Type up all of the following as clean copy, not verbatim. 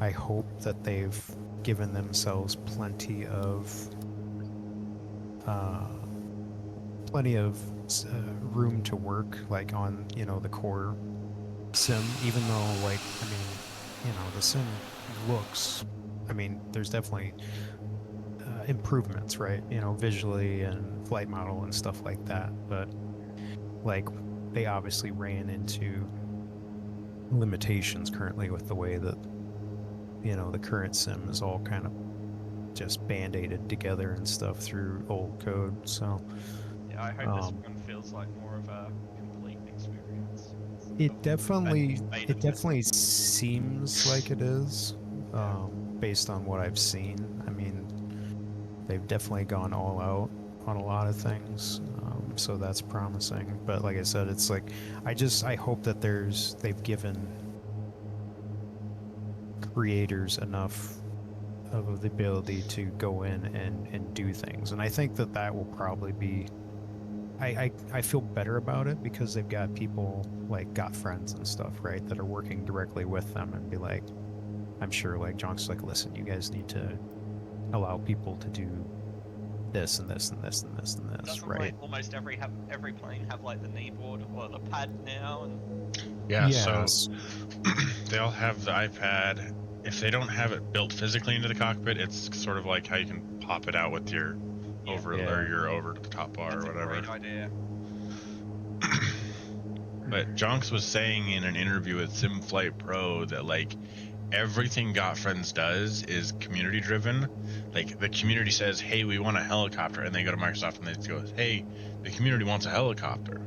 I hope that they've given themselves plenty of room to work, like on the core sim. Even though, like, I mean, the sim looks. I mean, there's definitely improvements, right? Visually and flight model and stuff like that. But like, they obviously ran into limitations currently with the way that the current sim is all kind of just band-aided together and stuff through old code. So Yeah, I hope this one feels like more of a complete experience. it definitely Beta testing. seems like it is, Yeah. based on what I've seen. I mean, they've definitely gone all out on a lot of things, so that's promising. But like I said, it's like I hope that they've given creators enough of the ability to go in and do things, and I think that will probably be. I feel better about it because they've got people, like, got friends and stuff, right, that are working directly with them and be like, I'm sure, like, John's like, listen, you guys need to allow people to do this and this and this and this and this, Doesn't right? like almost every plane have like the kneeboard or the pad now? And Yeah, Yes. so they all have the iPad. If they don't have it built physically into the cockpit, it's sort of like how you can pop it out with your or your over to the top bar that's or whatever. a great idea. But Jonks was saying in an interview with SimFlight Pro that like everything Got Friends does is community driven. Like the community says, hey, we want a helicopter, and they go to Microsoft and they go, hey, the community wants a helicopter.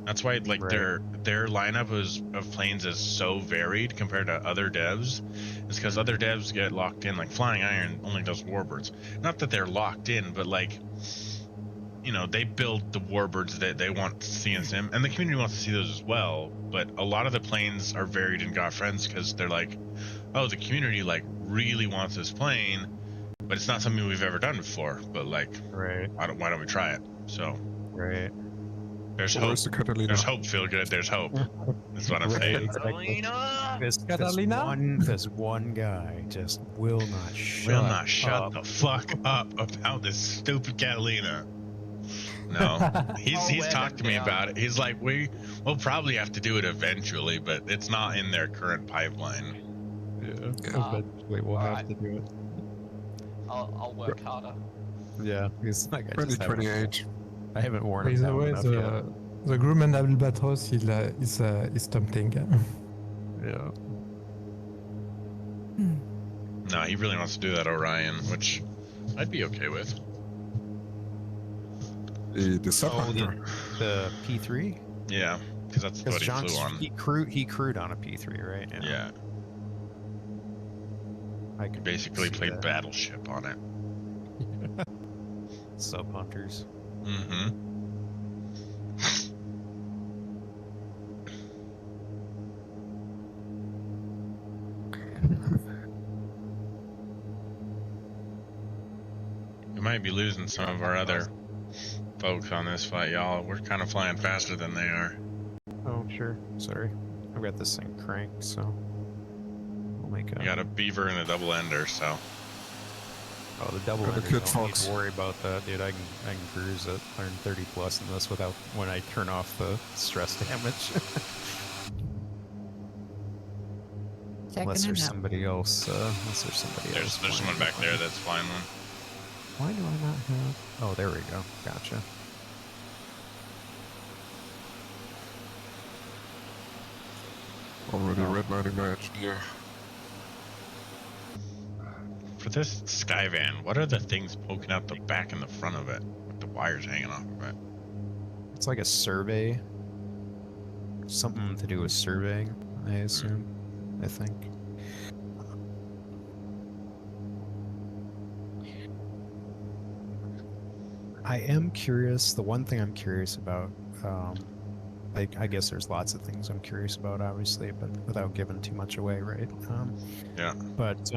That's why like Right. their lineup of planes is so varied compared to other devs. It's because other devs get locked in. Like Flying Iron only does warbirds. Not that they're locked in, but like, they build the warbirds that they want to see in Sim, and the community wants to see those as well. But a lot of the planes are varied in Got Friends because they're like, oh, the community like really wants this plane, but it's not something we've ever done before. But like, Right. why don't we try it? So Right. there's hope. Where's the Catalina? There's hope. Feel good. There's hope. That's what I'm saying. Exactly. Catalina! This one guy just will not Will shut not shut up. the fuck up about this stupid Catalina. No, he's talked to me about it. He's like, we'll probably have to do it eventually, but it's not in their current pipeline. Yeah, eventually we'll have to do it. I'll work harder. Yeah, he's like, I haven't worn By it the down way, enough yet. the Grumman Albatros is tempting. Yeah. No, he really wants to do that Orion, which I'd be okay with. The Subhunter. The P3? Yeah, because that's what he flew on. He crewed on a P3, right? Yeah. I could basically played Battleship on it. Sub hunters. Mm-hmm. We might be losing some of our other folks on this fight, y'all. We're kind of flying faster than they are. Oh, sure. Sorry. I've got this thing cranked, so we'll make a... We got a beaver and a double ender, so... Oh, the double ender, don't need to worry about that, dude. I can cruise at 130 plus in this without, when I turn off the stress damage. Unless there's somebody else, There's someone back there that's flying one. Why do I not have... Oh, there we go. Gotcha. Already redlining my engineer. For this Skyvan, what are the things poking out the back and the front of it? With the wires hanging off of it? It's like a survey. Something to do with surveying, I assume. I think. I am curious. The one thing I'm curious about, I guess there's lots of things I'm curious about, obviously, but without giving too much away, right? Yeah. But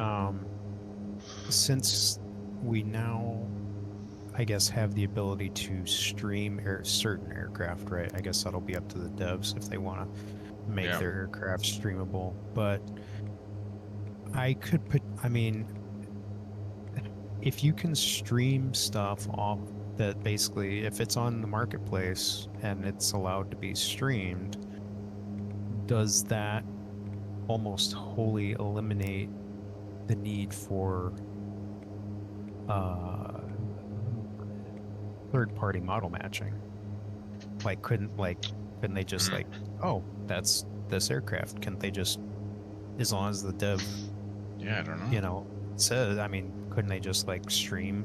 since we now, I guess, have the ability to stream certain aircraft, right? I guess that'll be up to the devs if they want to make their aircraft streamable. But I could put. I mean, if you can stream stuff off that basically, if it's on the marketplace and it's allowed to be streamed, does that almost wholly eliminate the need for uh, third-party model matching? Like, couldn't they just like, oh, that's this aircraft? Can't they just, as long as the dev, Yeah, I don't know. says, I mean, couldn't they just like stream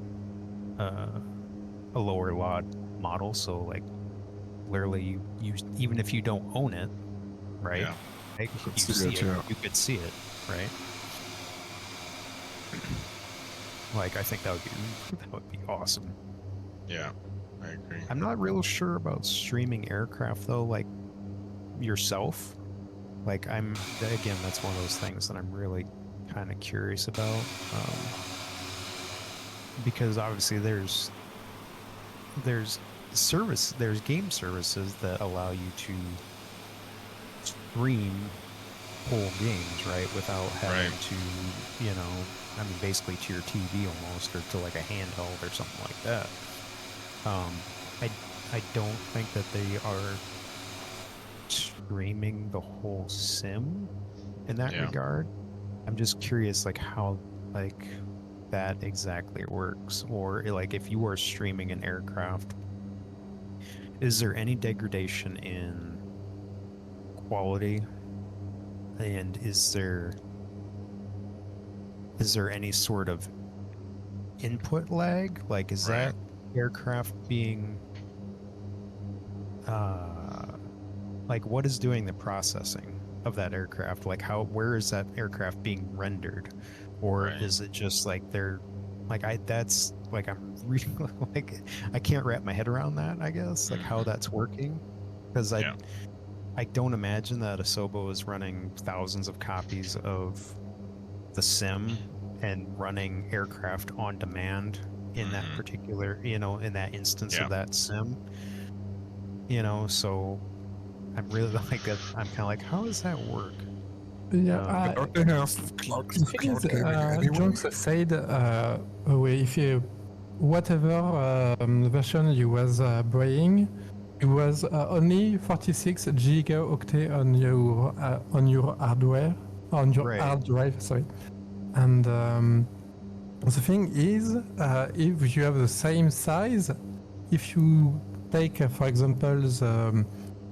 a lower lot model? So like, literally, you even if you don't own it, right? Yeah. Like, You could you see see it, it, yeah. you could see it, right? Like, I think that would be awesome. Yeah, I agree. I'm not real sure about streaming aircraft though, like yourself. Like again, that's one of those things that I'm really kind of curious about, because obviously there's game services that allow you to stream whole games, right, without having Right. to, I mean, basically to your TV almost, or to like a handheld or something like that. I don't think that they are streaming the whole sim in that Yeah. regard. I'm just curious, like how like that exactly works, or like if you are streaming an aircraft, is there any degradation in quality, and is there any sort of input lag? Like, is Right. that aircraft being like, what is doing the processing of that aircraft? Like, where is that aircraft being rendered? Or Right. is it just like they're like, that's like, I'm really like, I can't wrap my head around that, I guess, like how that's working, because Yeah. I don't imagine that Asobo is running thousands of copies of the sim and running aircraft on demand in that particular, in that instance Yeah. of that sim. So I'm really like, I'm kind of like, how does that work? Yeah, Don't they have cloud the thing is, gaming anyway? jokes aside, if you whatever version you was buying, it was only 46 gigaoctet on your hardware, on your Right. hard drive. Sorry, and the thing is, if you have the same size, if you take, for example, the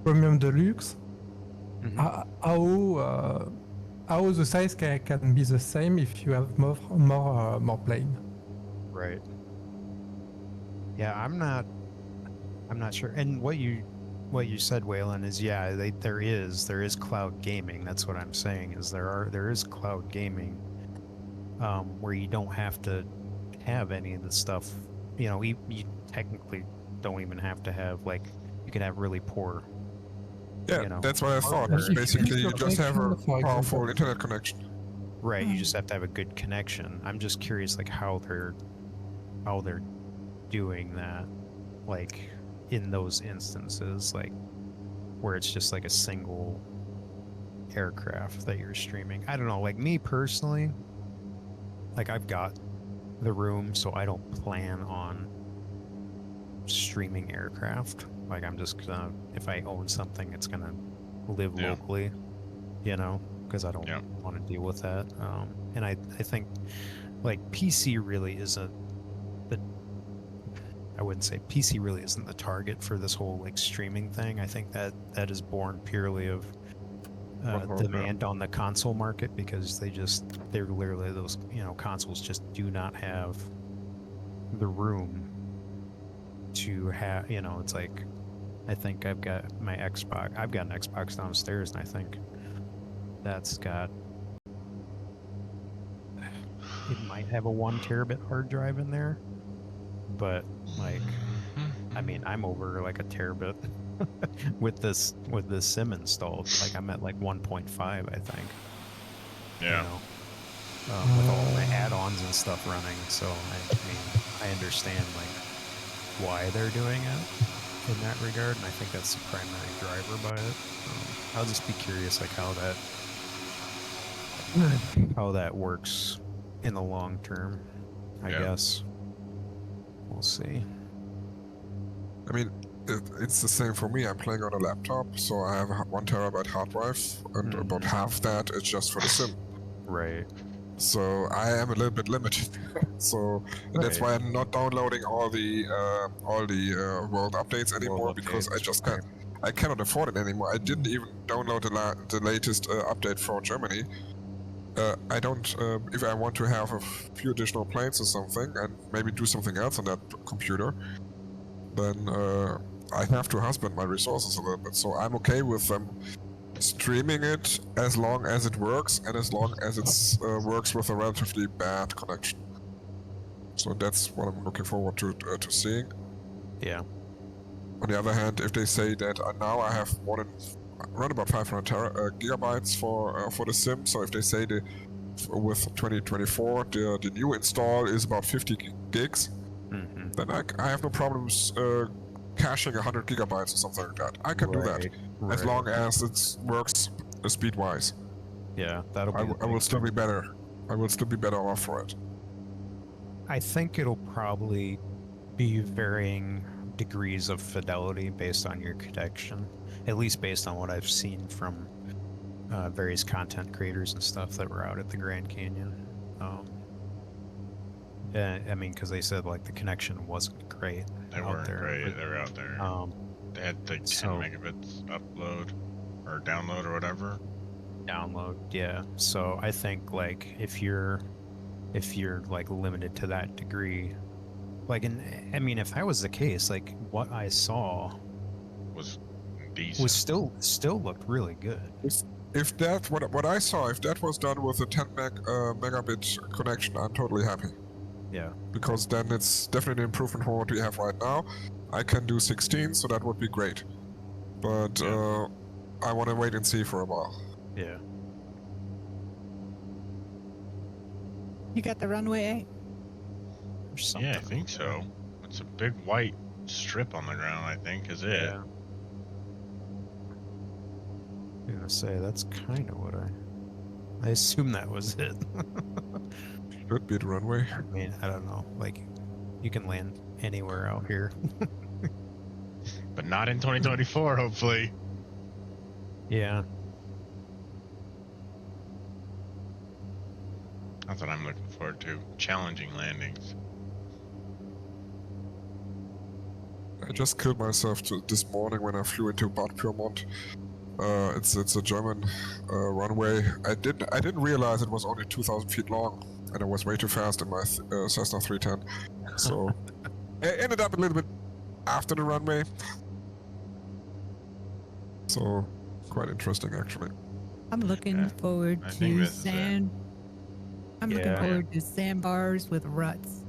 Premium Deluxe, how the size can be the same if you have more plane. Right. Yeah, I'm not sure. And what you said, Waylon, is there is cloud gaming. That's what I'm saying, is there is cloud gaming, where you don't have to have any of the stuff. You technically don't even have to have, like, you can have really poor. Yeah, that's what I thought. hardware. If Basically, you your just have a connection, for powerful example. internet connection. Right, you just have to have a good connection. I'm just curious, like, how they're doing that, like, in those instances, like, where it's just like a single aircraft that you're streaming. I don't know, like, me personally, like, I've got the room, so I don't plan on streaming aircraft. Like, I'm just gonna, if I own something, it's gonna live Yeah. locally, because I don't want to deal with that. And I think, like, PC really isn't I wouldn't say PC really isn't the target for this whole, like, streaming thing. I think that is born purely of demand on the console market, because they're literally, those consoles just do not have the room to have, it's like, I think I've got an Xbox downstairs, and I think that's got, it might have a 1 terabit hard drive in there, but, like, I mean, I'm over like a terabit with this sim installed. Like, I'm at like 1.5, I think. Yeah. With all my add-ons and stuff running. So I mean, I understand, like, why they're doing it in that regard, and I think that's the primary driver by it. I'll just be curious, like, how that how that works in the long term. I guess we'll see. I mean, it's the same for me. I'm playing on a laptop, so I have a 1 terabyte hard drive, and about half that is just for the sim. Right. So I am a little bit limited. So that's why I'm not downloading all the world updates anymore, because I just can't. I cannot afford it anymore. I didn't even download the latest update for Germany. I don't. If I want to have a few additional planes or something, and maybe do something else on that computer, then I have to husband my resources a little bit. So I'm okay with them streaming it as long as it works, and as long as it works with a relatively bad connection. So that's what I'm looking forward to seeing. Yeah. On the other hand, if they say that now I have around about 500 gigabytes for the sim, so if they say with 2024 the new install is about 50 gigs, then I have no problems caching 100 gigabytes or something like that. I can do that as long as it works speed-wise. Yeah, that'll be. I will still be better. I will still be better off for it. I think it'll probably be varying degrees of fidelity based on your connection, at least based on what I've seen from various content creators and stuff that were out at the Grand Canyon. I mean, because they said like the connection wasn't great. They weren't great. They were out there. They had like 10 megabits upload or download or whatever. Download, yeah. So I think like if you're like limited to that degree, like, and I mean, if that was the case, like what I saw was decent. Was still looked really good. If that what I saw, if that was done with a 10 megabit connection, I'm totally happy. Yeah. Because then it's definitely an improvement from what we have right now. I can do 16, so that would be great. But I want to wait and see for a while. Yeah. You got the runway? Yeah, I think so. It's a big white strip on the ground, I think, is it? Yeah. I'm gonna say that's kind of what I assume that was it. Should be the runway. I mean, I don't know. Like, you can land anywhere out here. But not in 2024, hopefully. Yeah. That's what I'm looking forward to. Challenging landings. I just killed myself this morning when I flew into Bad Pyrmont. It's a German runway. I didn't realize it was only 2,000 feet long, and I was way too fast in my Cessna 310. So I ended up a little bit after the runway. So quite interesting, actually. I'm looking forward to sand. I'm looking forward to sandbars with ruts.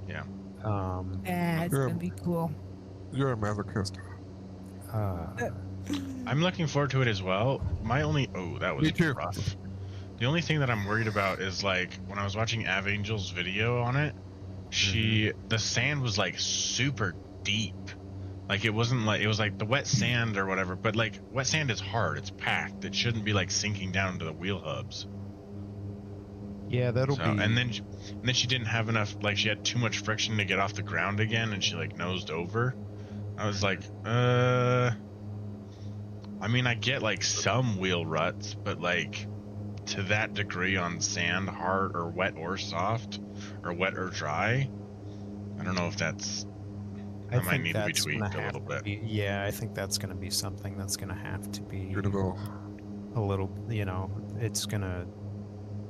Yeah. Yeah, it's gonna be cool. You're a masochist. I'm looking forward to it as well. That was rough. The only thing that I'm worried about is like when I was watching Avangel's video on it, the sand was like super deep. Like it wasn't like, it was like the wet sand or whatever, but like wet sand is hard, it's packed. It shouldn't be like sinking down into the wheel hubs. Yeah, that'll be. And then she didn't have enough, like she had too much friction to get off the ground again, and she like nosed over. I was like, I mean, I get like some wheel ruts, but like to that degree on sand, hard or wet or soft, or wet or dry, I don't know if that's. I might need to be tweaked a little bit. Yeah, I think that's going to be something that's going to have to be Beautiful. A little. You know,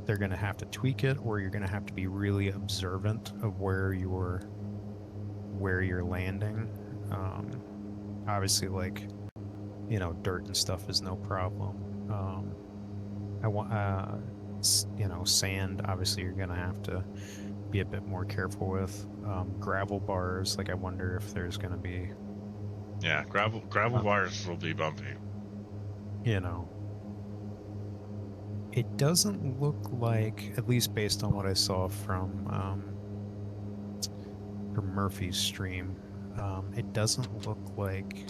they're going to have to tweak it, or you're going to have to be really observant of where you're landing. Obviously, like, you know, dirt and stuff is no problem. Sand, obviously you're going to have to be a bit more careful with. Gravel bars, like I wonder if there's going to be. Yeah, gravel bars will be bumpy. You know. It doesn't look like, at least based on what I saw from Murphy's stream, it doesn't look like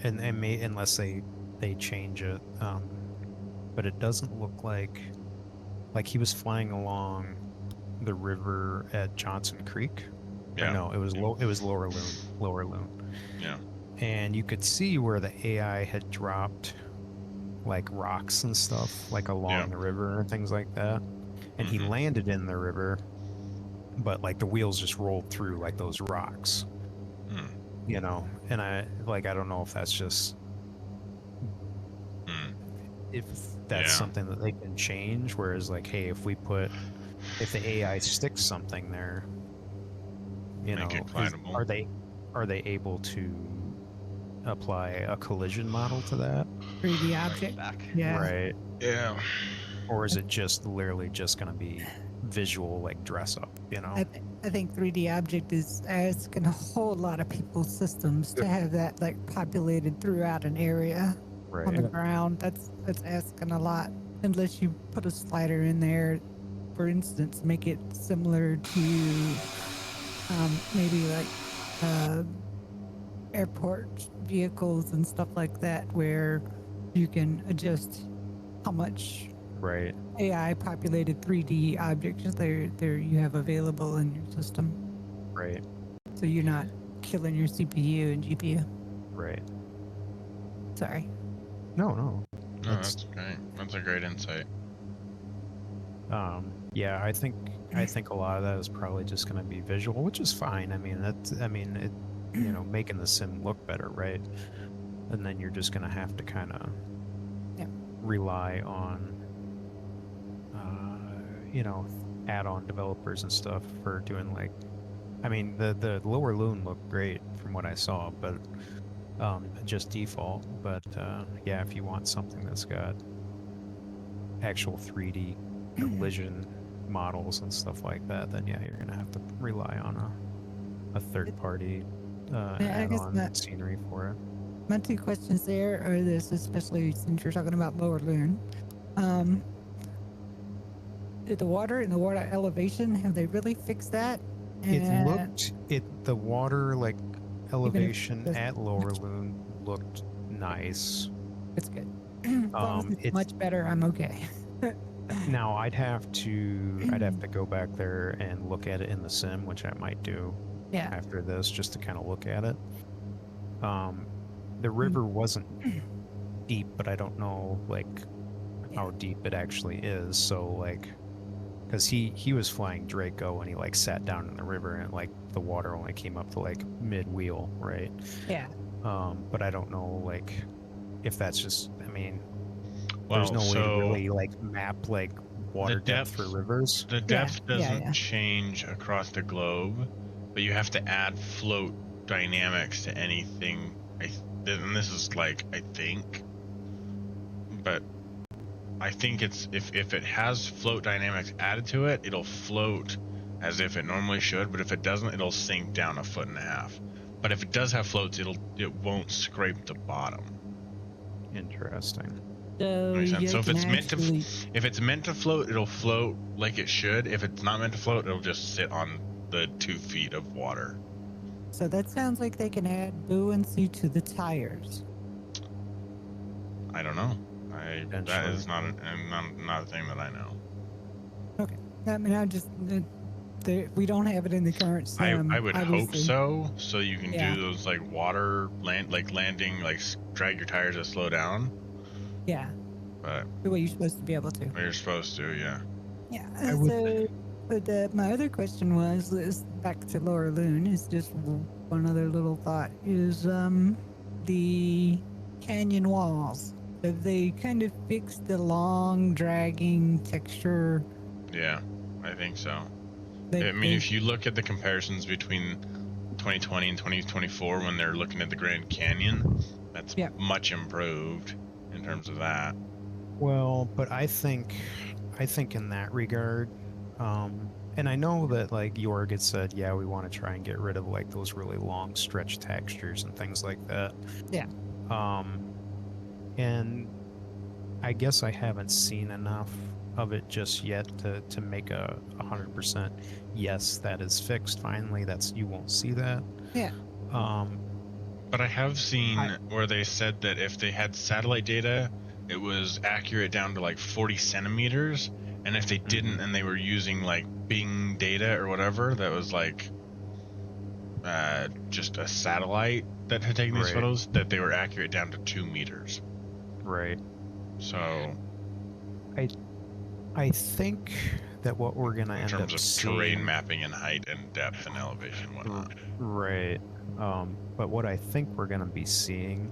unless they change it, but it doesn't look like he was flying along the river at Johnson Creek. Or Yeah. no, it was it was Lower Loon. Lower Loon. Yeah. And you could see where the AI had dropped like rocks and stuff like along the river and things like that. And he landed in the river, but like the wheels just rolled through like those rocks. You know, and I don't know if that's just if that's something that they can change, whereas like, hey, if the AI sticks something there, you Make know, it glidable. are they able to apply a collision model to that? 3D object. Yeah. Right. Yeah. Or is it just literally just going to be visual, like dress up, you know? I think 3D object is asking a whole lot of people's systems to have that like populated throughout an area on the ground. That's asking a lot. Unless you put a slider in there, for instance, make it similar to maybe like airport vehicles and stuff like that, where you can adjust how much AI populated 3D objects there you have available in your system. Right. So you're not killing your CPU and GPU. Right. Sorry. No. No, that's great. That's a great insight. Yeah, I think a lot of that is probably just going to be visual, which is fine. I mean, it, you know, making the sim look better, right? And then you're just going to have to kind of rely on, you know, add-on developers and stuff for doing like, I mean, the Lower Loon looked great from what I saw, but just default. But yeah, if you want something that's got actual 3D collision models and stuff like that, then yeah, you're gonna have to rely on a third party add-on scenery for it. My two questions there are this, especially since you're talking about Lower Loon. Did the water and the water elevation, have they really fixed that? The water like elevation at Lower Loon looked nice. It's good. As long as it's much better, I'm okay. Now I'd have to go back there and look at it in the sim, which I might do after this, just to kind of look at it. The river wasn't deep, but I don't know like how deep it actually is. So like, because he was flying Draco and he like sat down in the river and like the water only came up to like mid wheel, right? Yeah. But I don't know like if that's just, I mean, well, there's no way to really like map like water depth for rivers. The depth doesn't change across the globe, but you have to add float dynamics to anything. And this is like, I think, but I think it's if it has float dynamics added to it, it'll float as if it normally should, but if it doesn't, it'll sink down 1.5 feet. But if it does have floats, it won't scrape the bottom. Interesting. So if it's meant to float, it'll float like it should. If it's not meant to float, it'll just sit on the 2 feet of water. So that sounds like they can add buoyancy to the tires. I don't know. That is not a thing that I know. Okay. I mean, we don't have it in the current sim. I would hope so. So you can do those like water landing, like drag your tires to slow down. Yeah. But the way you're supposed to be able to. You're supposed to, yeah. Yeah. But my other question is back to Lower Loon. Is just one other little thought. Is the canyon walls? Have they kind of fixed the long, dragging texture? Yeah, I think so. I mean, if you look at the comparisons between 2020 and 2024, when they're looking at the Grand Canyon, that's much improved in terms of that. Well, but I think in that regard, and I know that like Jorg had said, yeah, we want to try and get rid of like those really long stretch textures and things like that. Yeah. And I guess I haven't seen enough of it just yet to make a 100% yes, that is fixed. Finally, you won't see that. Yeah. But I have seen where they said that if they had satellite data, it was accurate down to like 40 centimeters. And if they didn't, and they were using like Bing data or whatever, that was like just a satellite that had taken these Right. photos, that they were accurate down to 2 meters. Right. So I think that what we're gonna in end terms up of seeing, terrain mapping and height and depth and elevation and whatnot. right? But what I think we're gonna be seeing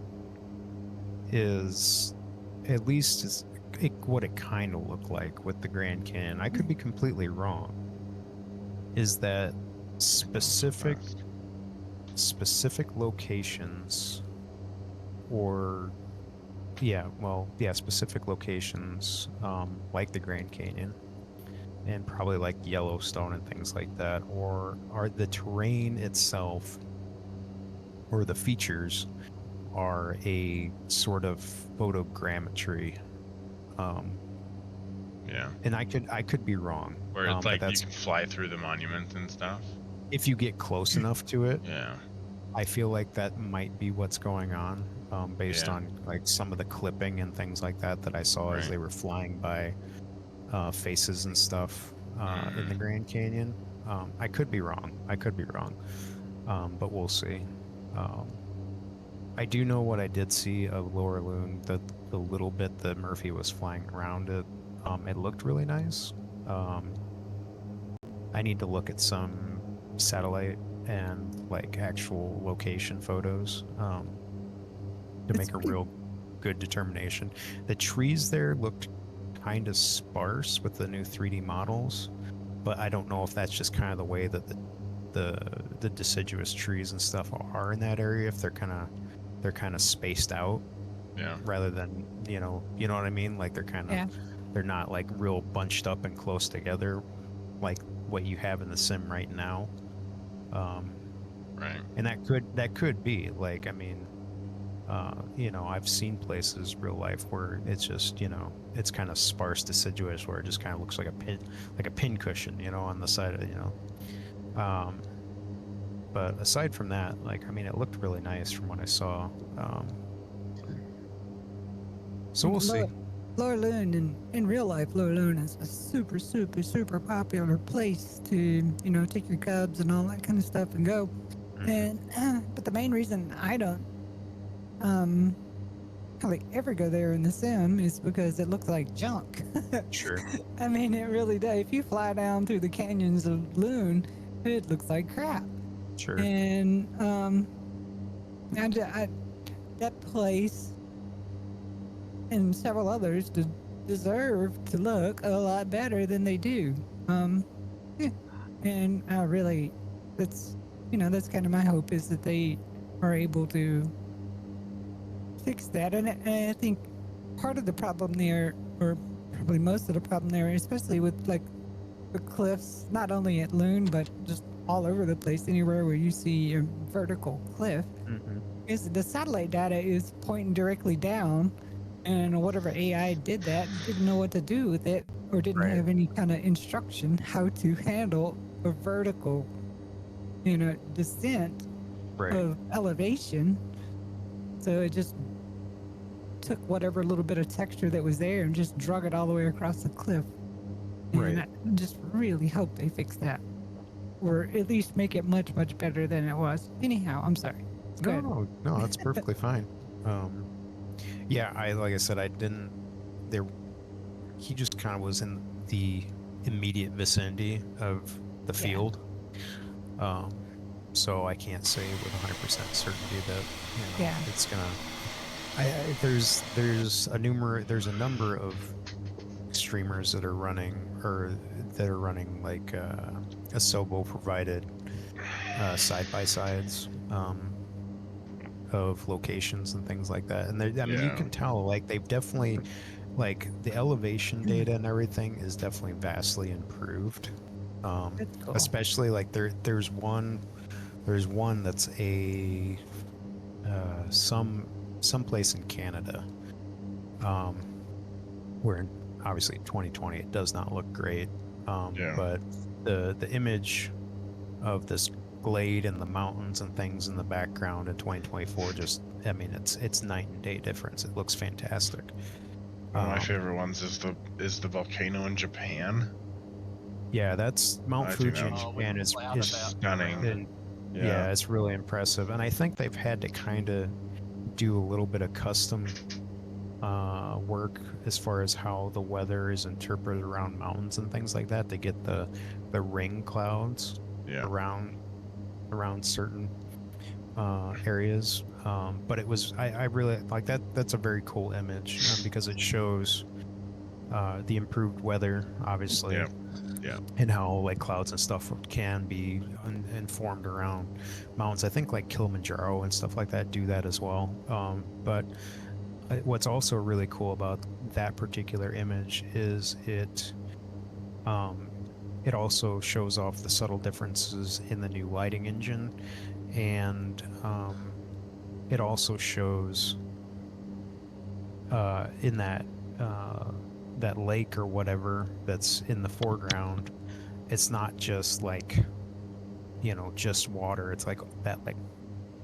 is, at least what it kind of looked like with the Grand Canyon. I could be completely wrong. Is that specific locations, or specific locations, like the Grand Canyon, and probably like Yellowstone and things like that, or are the terrain itself or the features are a sort of photogrammetry. Yeah. And I could be wrong. Where it's but like you that's can fly through the monuments and stuff. if you get close enough to it. Yeah. I feel like that might be what's going on, based Yeah. on like some of the clipping and things like that I saw as Right. they were flying by, faces and stuff in the Grand Canyon. I could be wrong. But we'll see. I do know what I did see of Lower Loon, the little bit that Murphy was flying around it. It looked really nice. I need to look at some satellite and like actual location photos to make a real good determination. The trees there looked kind of sparse with the new 3D models, but I don't know if that's just kind of the way that the deciduous trees and stuff are in that area. If they're kind of spaced out, Yeah. rather than you know what I mean. Like they're not like real bunched up and close together, like what you have in the sim right now. Right. And that could be like, I mean, I've seen places real life where it's just, it's kind of sparse deciduous, where it just kind of looks like a pin cushion, on the side of, but aside from that, like, I mean, it looked really nice from what I saw. So we'll see. Lower Loon, in real life, Lower Loon is a super, super, super popular place to, take your cubs and all that kind of stuff and go. And but the main reason I don't hardly ever go there in the sim is because it looks like junk. Sure. I mean, it really does. If you fly down through the canyons of Loon, it looks like crap. Sure. And that place and several others deserve to look a lot better than they do. Yeah. And I really, that's kind of my hope, is that they are able to fix that. And I think part of the problem there, or probably most of the problem there, especially with like the cliffs, not only at Loon but just all over the place, anywhere where you see a vertical cliff, is the satellite data is pointing directly down, and whatever AI did that didn't know what to do with it, or didn't have any kind of instruction how to handle a vertical, descent of elevation. So it just took whatever little bit of texture that was there and just drug it all the way across the cliff. And I just really hope they fix that, or at least make it much, much better than it was. Anyhow, I'm sorry. Go ahead. No, that's perfectly fine. Yeah, like I said, I didn't. He just kind of was in the immediate vicinity of the field, so I can't say with 100% certainty that it's gonna. There's a number of streamers that are running, like Asobo provided side by sides of locations and things like that, and I mean, you can tell, like, they've definitely, like, the elevation data and everything is definitely vastly improved. That's cool. Especially like there's one that's a some place in Canada, where obviously 2020 it does not look great, but the image of this glade and the mountains and things in the background in 2024, just, I mean, it's night and day difference. It looks fantastic. One of my favorite ones is the volcano in Japan. Yeah, that's Mount I think Fuji in that Japan was is stunning. and yeah, it's really impressive. And I think they've had to kind of do a little bit of custom work as far as how the weather is interpreted around mountains and things like that. They get the ring clouds Yeah. around certain areas. But it was I really like that. That's a very cool image because it shows the improved weather, obviously. Yeah. Yeah. And how like clouds and stuff can be informed around mountains. I think like Kilimanjaro and stuff like that do that as well. But what's also really cool about that particular image is it also shows off the subtle differences in the new lighting engine, and it also shows in that lake or whatever that's in the foreground, it's not just like, just water. It's like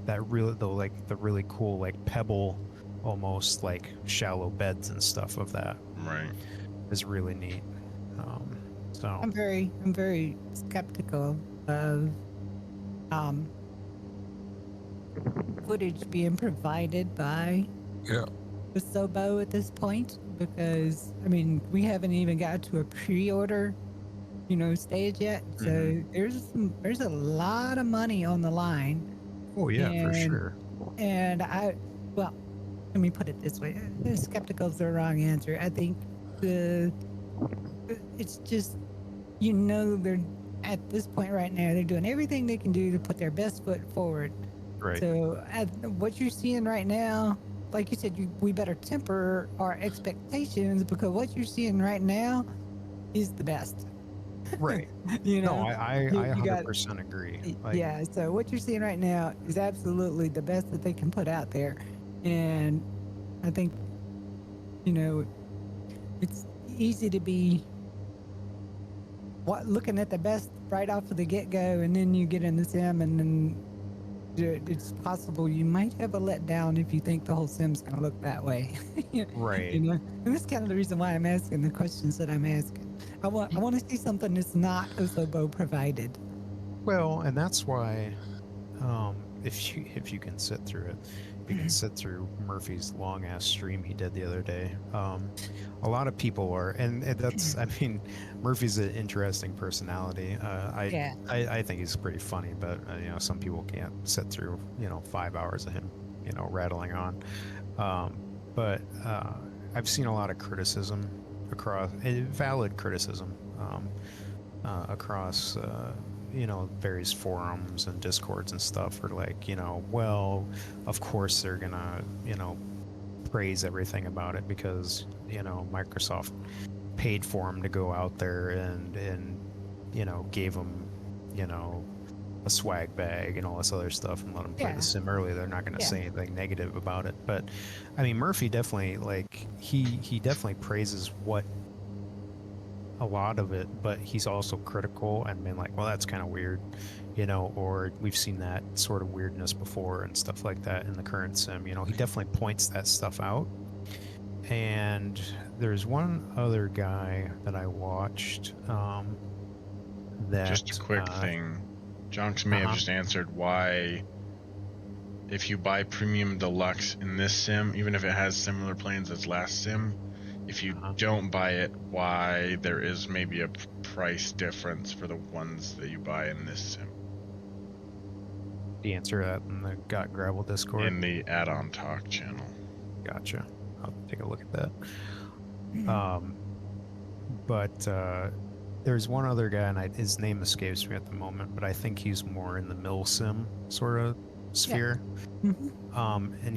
that really cool like pebble, almost like shallow beds and stuff of that. Right. Is really neat. So I'm very skeptical of footage being provided by the Sobo at this point, because I mean we haven't even got to a pre-order stage yet, so there's a lot of money on the line. Oh yeah, for sure. And well, let me put it this way: skeptical is the wrong answer. I think it's just they're at this point right now, they're doing everything they can do to put their best foot forward. Right. So what you're seeing right now, like you said, we better temper our expectations, because what you're seeing right now is the best. Right. No, I 100% agree. Yeah. So what you're seeing right now is absolutely the best that they can put out there, and I think it's easy to be looking at the best right off of the get-go, and then you get in the sim, and then it's possible you might have a letdown if you think the whole sim's going to look that way. Right. And that's kind of the reason why I'm asking the questions that I'm asking. I want to see something that's not Osobo provided. Well, and that's why if you can sit through it, you can sit through Murphy's long ass stream he did the other day. A lot of people are, and that's, I mean, Murphy's an interesting personality. I think he's pretty funny, but some people can't sit through 5 hours of him rattling on. But I've seen a lot of criticism across, valid criticism across various forums and discords and stuff are like, well, of course they're gonna praise everything about it because Microsoft paid for him to go out there and gave him a swag bag and all this other stuff and let him play the sim early. They're not going to say anything negative about it. But I mean, Murphy definitely, like, he definitely praises a lot of it, but he's also critical and been like, well, that's kind of weird, or we've seen that sort of weirdness before and stuff like that in the current sim. He definitely points that stuff out. And there's one other guy that I watched that just a quick thing, Jonks may have just answered why, if you buy Premium Deluxe in this sim, even if it has similar planes as last sim, if you don't buy it, why there is maybe a price difference for the ones that you buy in this sim. The answer that in the Got Gravel Discord? In the add-on talk channel. Gotcha. I'll take a look at that. But there's one other guy, and his name escapes me at the moment, but I think he's more in the mill sim sort of sphere. Yeah. And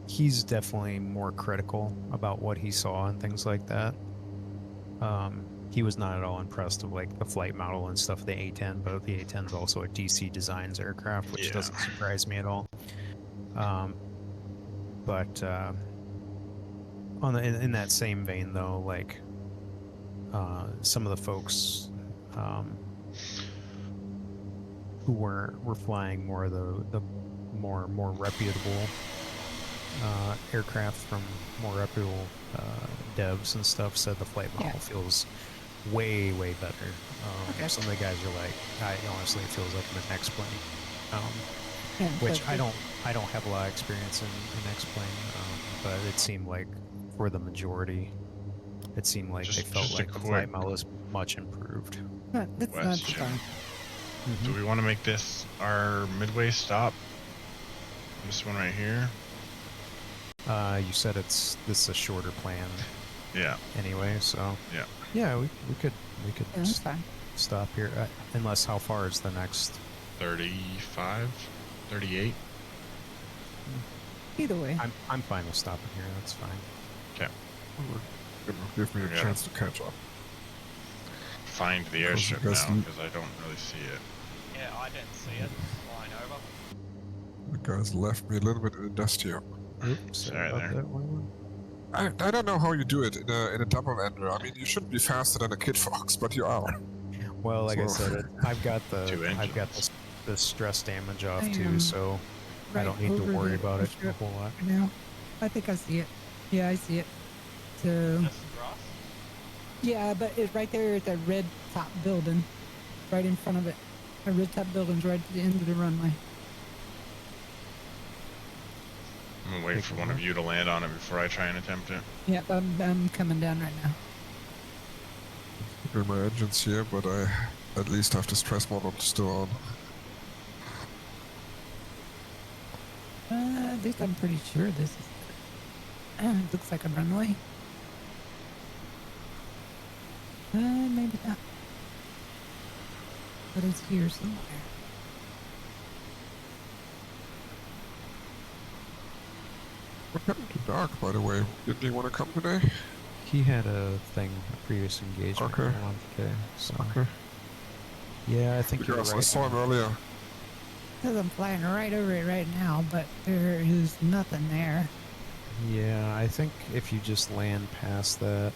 he's definitely more critical about what he saw and things like that. He was not at all impressed with like the flight model and stuff, the A-10, but the A-10 is also a DC Designs aircraft, which doesn't surprise me at all. But in that same vein, though, like some of the folks who were flying more of the more reputable aircraft from more reputable devs and stuff said the flight model feels way better. Some of the guys are like, I honestly, it feels like I'm an X-plane, which I don't have a lot of experience in X-plane, but it seemed like for the majority, it seemed like they felt like the flight model is much improved. That's not too far. Do we want to make this our midway stop? This one right here? You said this is a shorter plan. Yeah. Anyway, so yeah, we could stop here. Unless, how far is the next? 35, 38. Either way, I'm fine with stopping here. That's fine. Okay. Give me a chance to catch up. Find the airstrip now because I don't really see it. Yeah, I didn't see it flying over. The guys left me a little bit in the dust here. Oops, sorry about that one. I don't know how you do it in a double ender. I mean, you shouldn't be faster than a Kid Fox, but you are. Well, like I said, I've got the stress damage off too, so I don't need to worry about it a whole lot. Now, I think I see it. Yeah, I see it. So. Yeah, but it's right there at that red top building, right in front of it. The red top building's right at the end of the runway. I'm gonna wait for one of you to land on it before I try and attempt it. Yep, I'm coming down right now. My engine's here, but I at least have the stress model still on. At least I'm pretty sure this is. Looks like a runway. Maybe not. But it's here somewhere. We're coming to dark, by the way. Didn't he want to come today? He had a previous engagement going on today. So. Yeah, I think because you're right. I saw him earlier. Because I'm flying right over it right now, but there is nothing there. Yeah, I think if you just land past that,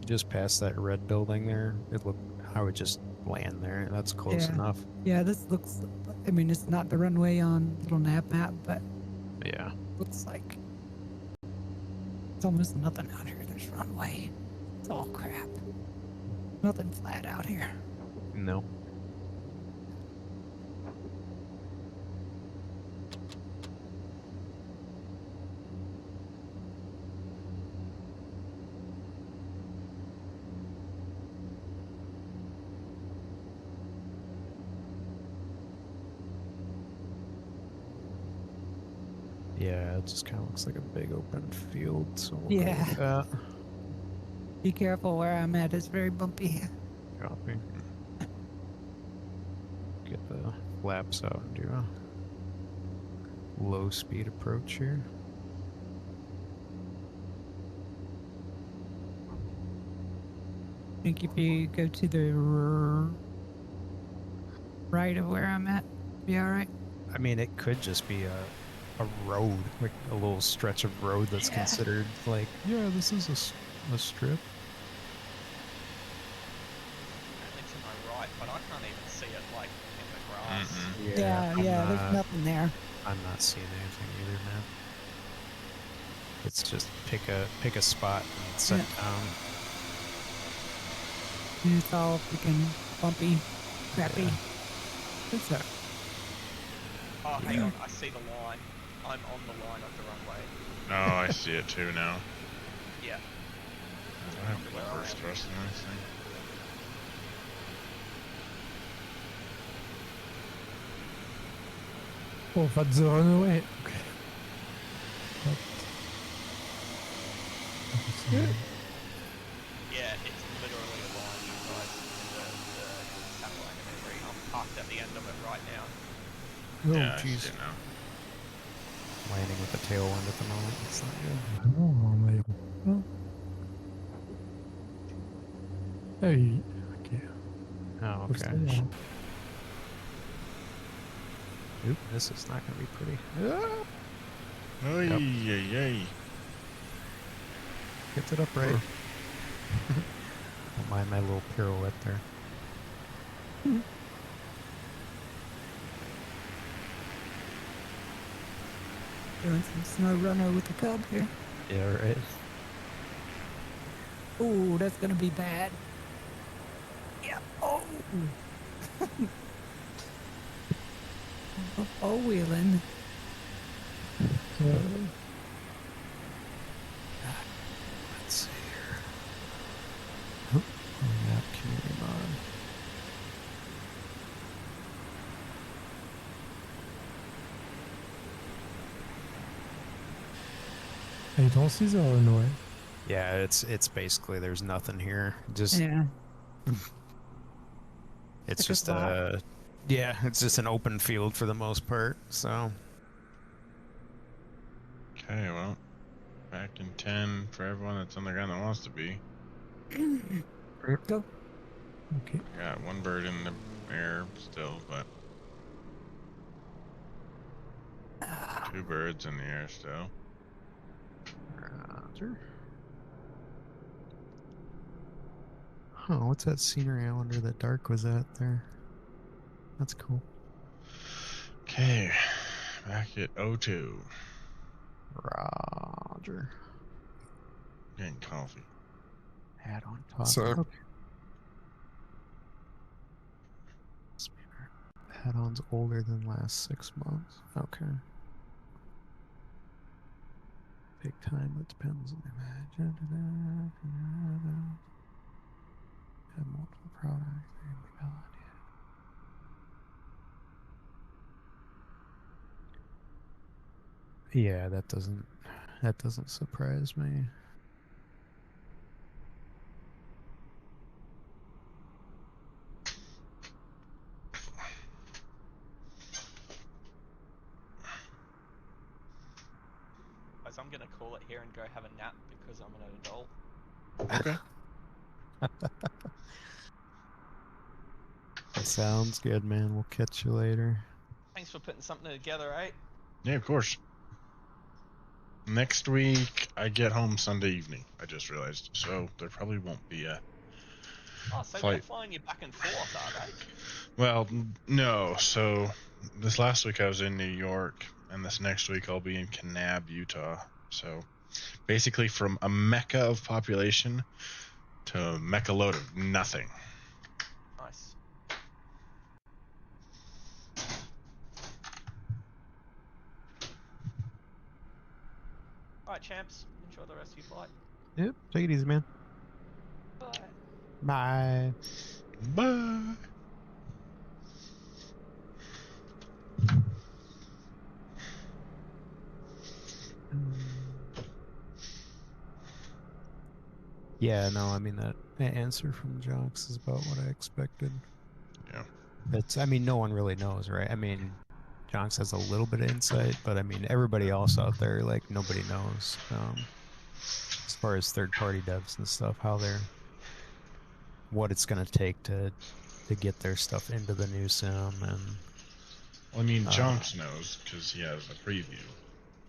just past that red building there, I would just land there. That's close enough. Yeah, this looks. I mean, it's not the runway on little nav map, but yeah, looks like it's almost nothing out here. There's runway. It's all crap. Nothing flat out here. No. Yeah, it just kind of looks like a big open field, so we'll go with that. Be careful where I'm at. It's very bumpy. Copy. Get the flaps out and do a low speed approach here. I think if you go to the right of where I'm at, be all right. I mean, it could just be a road, like a little stretch of road that's considered like, yeah, this is a strip. It's to my right, but I can't even see it like in the grass. Yeah, there's nothing there. I'm not seeing anything either, man. It's just pick a spot and set down. It's all freaking bumpy, crappy. What's that? Oh, hang on, I see the line. I'm on the line of the runway. Oh, I see it too now. Yeah. I have reverse thrust in this thing. Oh, that's the runaway. Okay. Yeah, it's literally a line, you guys. The satellite imagery. I'm parked at the end of it right now. Oh, Yeah, I jeez. see it now. Landing with the tailwind at the moment. It's not good. Hey, okay. Oh, okay. Oop, this is not going to be pretty. Oy, yay. Gets it up right. Don't mind my little pirouette there. Doing some snow runner with the cub here. Yeah, right. Ooh, that's gonna be bad. Yeah. Oh. Oh, wheeling. Let's see here. Oh, map community mod. You don't see the runway. Yeah, it's basically there's nothing here. Just Yeah. it's Like a just spot. yeah, it's just an open field for the most part. So Okay, well, back in 10 for everyone that's on the ground that wants to be. Go. Okay. I got one bird in the air still, but two birds in the air still. Roger. Huh, what's that scenery? I wonder that dark was at there. That's cool. Okay, back at 02. Roger. Getting coffee. Hat on top. So Okay. Hat-on's older than last 6 months. Okay. Take time, but depends on the image. Have multiple products. They can be validated. Yeah, that doesn't surprise me. Guys, I'm gonna call it here and go have a nap because I'm an adult. Okay. Sounds good, man. We'll catch you later. Thanks for putting something together, eh? Yeah, of course. Next week, I get home Sunday evening, I just realized. So there probably won't be a Oh, so they're flight. flying you back and forth, are they? Well, no. So this last week I was in New York, and this next week I'll be in Kanab, Utah. So basically from a mecca of population to a mecca load of nothing. Nice. Alright, champs. Enjoy the rest of your flight. Yep. Take it easy, man. Bye. Bye. Bye. Yeah, no, I mean that answer from Jonks is about what I expected. Yeah. I mean, no one really knows, right? I mean, Jonks has a little bit of insight, but I mean, everybody else out there, like, nobody knows. As far as third-party devs and stuff, what it's gonna take to get their stuff into the new sim, and Well, I mean, Jonks knows because he has a preview.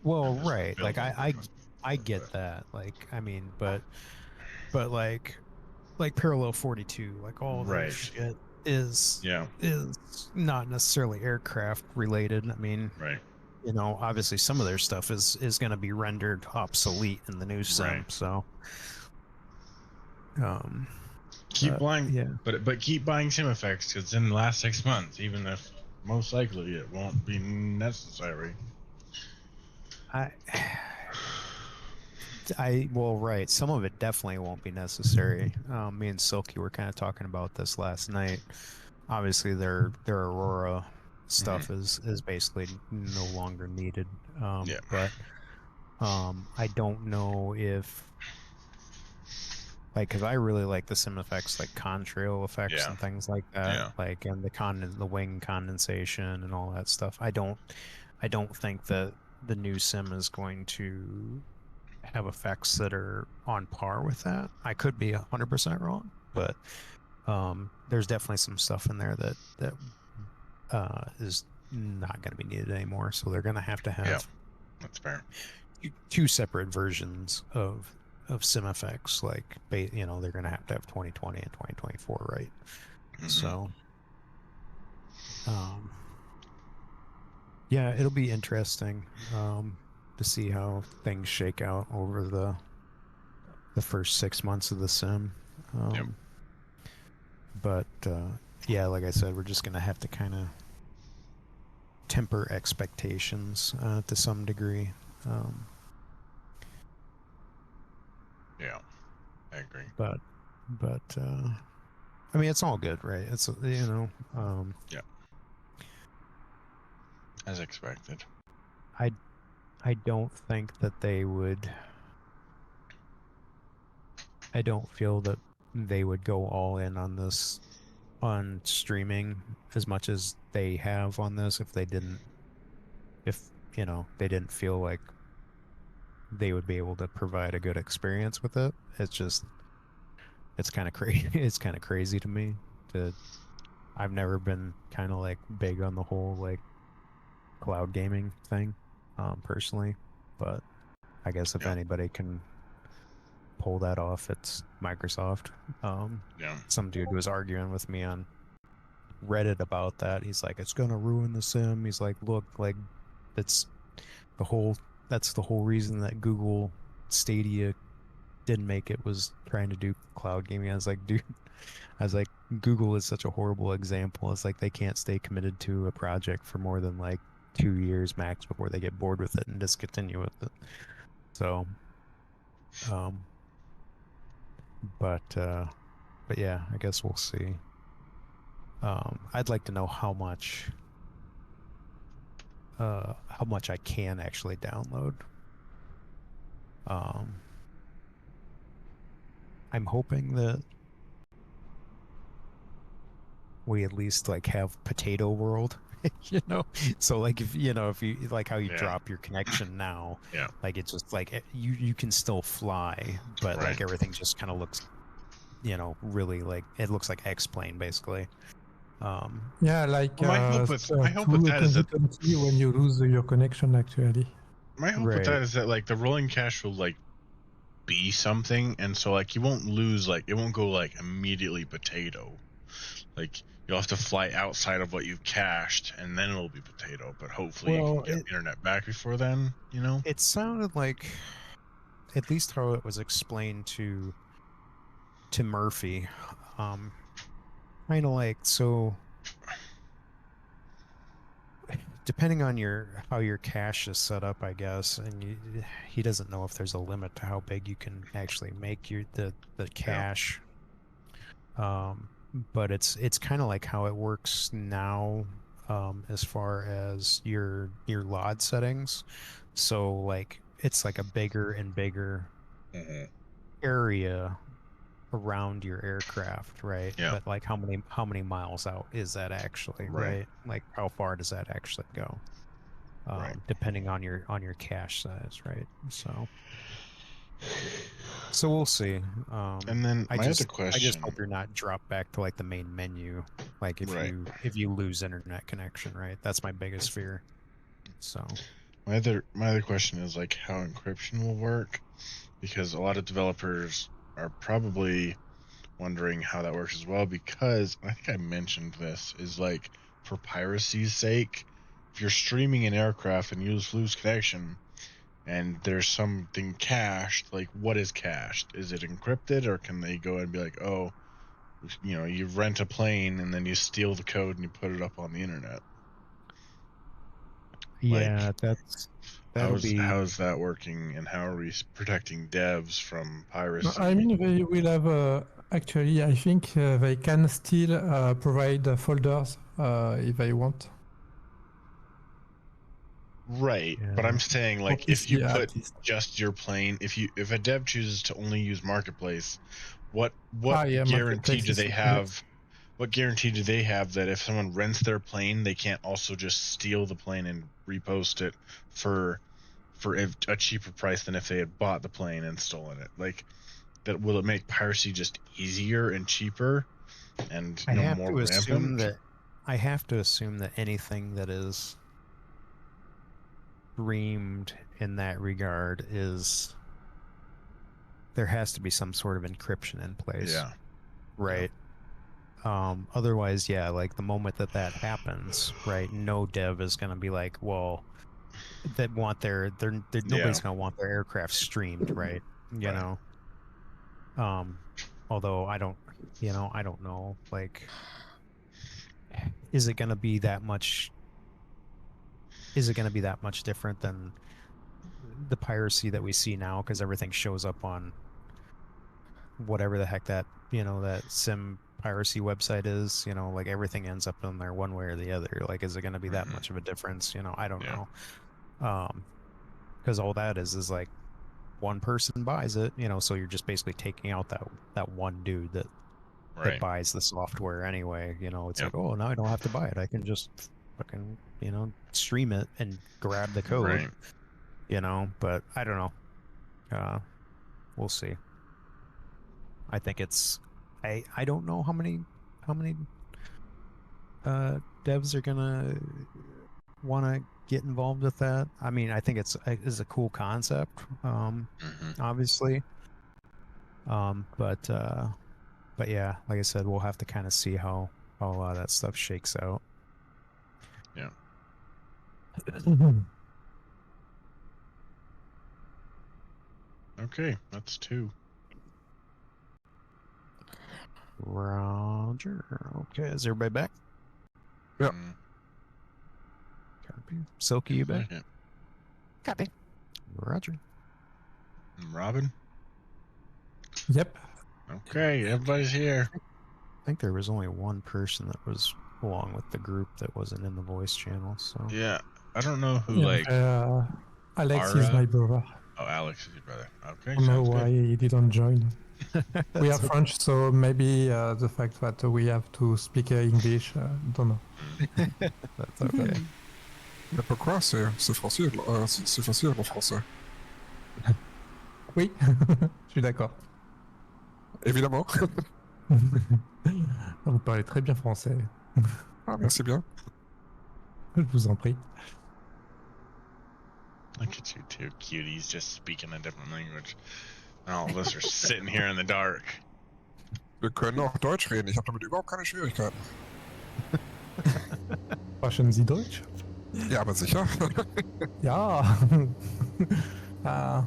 well, I'm just right, like building I for I it, get but- that, like, I mean, but like Parallel 42, like all their Right. shit is Yeah. not necessarily aircraft related. I mean, Right. you know, obviously some of their stuff is going to be rendered obsolete in the new sim. Right. So, Keep buying, yeah, but keep buying sim effects because in the last 6 months, even if most likely it won't be necessary. well, right. Some of it definitely won't be necessary. Me and Silky were kind of talking about this last night. Obviously, their Aurora stuff is basically no longer needed. Yeah. But I don't know if like because I really like the sim effects like contrail effects Yeah. and things like that, Yeah. like and the wing condensation and all that stuff. I don't think that the new sim is going to have effects that are on par with that. I could be 100% wrong, but there's definitely some stuff in there that is not going to be needed anymore. So they're going to have Yeah. That's fair. two separate versions of sim effects. Like, you know, they're going to have 2020 and 2024, right? Mhm. So, yeah, it'll be interesting. to see how things shake out over the first 6 months of the sim. Yep. But yeah, like I said, we're just gonna have to kind of temper expectations to some degree. Yeah, I agree. But I mean, it's all good, right? It's Yeah, as expected. I don't think that they would. I don't feel that they would go all in on this on streaming as much as they have on this if they didn't if they didn't feel like they would be able to provide a good experience with it. It's kind of crazy. It's kind of crazy to me to I've never been kind of like big on the whole like cloud gaming thing personally, but I guess if Yeah. anybody can pull that off, it's Microsoft. Yeah. Some dude was arguing with me on Reddit about that. He's like, it's gonna ruin the sim. He's like, look, like that's the whole that's the whole reason that Google Stadia didn't make it, was trying to do cloud gaming. I was like, dude, I was like, Google is such a horrible example. It's like they can't stay committed to a project for more than like 2 years max before they get bored with it and discontinue with it. So, but yeah, I guess we'll see. I'd like to know how much I can actually download. I'm hoping that we at least like have Potato World, So like if if you like how you Yeah. drop your connection now, Yeah. like it's just like you can still fly, but like Right. everything just kind of looks, really like it looks like X-Plane basically. Yeah, like Well, my hope with to that is that consistency when you lose your connection. Actually, my hope with that is that like the rolling cache will like be something, and so like you won't lose, like it won't go like immediately potato. Like you'll have to fly outside of what you've cached, and then it'll be potato. But hopefully you Well, can get internet back before then. You know. it sounded like, at least how it was explained to Murphy, kind of like, so depending on how your cache is set up, I guess, and he doesn't know if there's a limit to how big you can actually make the cache. But it's kind of like how it works now, as far as your LOD settings. So like it's like a bigger and bigger area around your aircraft, right? Yeah. But like how many miles out is that actually, Right. right? Like how far does that actually go? Right. Depending on your cache size, right? So we'll see. And then I my other just question. hope you're not dropped back to like the main menu, like Right. if you lose internet connection, right? That's my biggest fear. So My other question is like how encryption will work, because a lot of developers are probably wondering how that works as well, because I think I mentioned this, is like for piracy's sake, if you're streaming an aircraft and you lose connection and there's something cached, like what is cached? Is it encrypted, or can they go and be like, oh, you rent a plane and then you steal the code and you put it up on the internet? yeah, Like, that'll be how's that working, and how are we protecting devs from piracy? I mean they will have. Actually, I think they can still provide folders if they want. Right, yeah. but I'm saying, For like, if you PC put at least. just your plane, if a dev chooses to only use marketplace, what Yeah, guarantee marketplace do is they something have? else. What guarantee do they have that if someone rents their plane, they can't also just steal the plane and repost it for a cheaper price than if they had bought the plane and stolen it? Like, that will it make piracy just easier and cheaper and I have more to assume rampant? that anything that is streamed in that regard is there has to be some sort of encryption in place. Yeah. Right. Otherwise, yeah, like the moment that happens, right, no dev is going to be like, well, that want they're nobody's gonna want their aircraft streamed, right? You Right. know. Although I don't know. Like, is it gonna be that much? Is it gonna be that much different than the piracy that we see now? Because everything shows up on whatever the heck that that sim piracy website is. Like everything ends up in there one way or the other. Like, is it gonna be that Mhm. much of a difference? I don't Yeah. know. Because all that is like one person buys it, so you're just basically taking out that one dude that Right. buys the software anyway. It's Yep. like, oh, now I don't have to buy it. I can just fucking stream it and grab the code. Right. But I don't know. We'll see. I think it's I don't know how many devs are gonna want to get involved with that. I mean, I think it's a cool concept, Mhm. obviously. But yeah, like I said, we'll have to kind of see how a lot of that stuff shakes out. Yeah. Okay, that's 2. Roger. Okay, is everybody back? Yep. Mm, Copy. Silky, you back? second. Copy. Roger. Robin? Yep. Okay, everybody's here. I think there was only one person that was along with the group that wasn't in the voice channel. So Yeah, I don't know who, Yeah, like... Alex is Ara? my brother. Oh, Alex is your brother. Okay, I don't know sounds why good. he didn't join. We are That's French, so maybe the fact that we have to speak English, don't know. that's okay. Mais pourquoi c'est facile, c'est facile en français. Oui, je suis d'accord. Évidemment. Vous parlez très bien français. Ah, merci bien. Je vous en prie. Look at you two cuties just speaking a different language. And all of us are sitting here in the dark. Wir können auch Deutsch reden. Ich habe damit überhaupt keine Schwierigkeiten. Sprechen Sie Deutsch? Ja, aber sicher. Ja. Ah,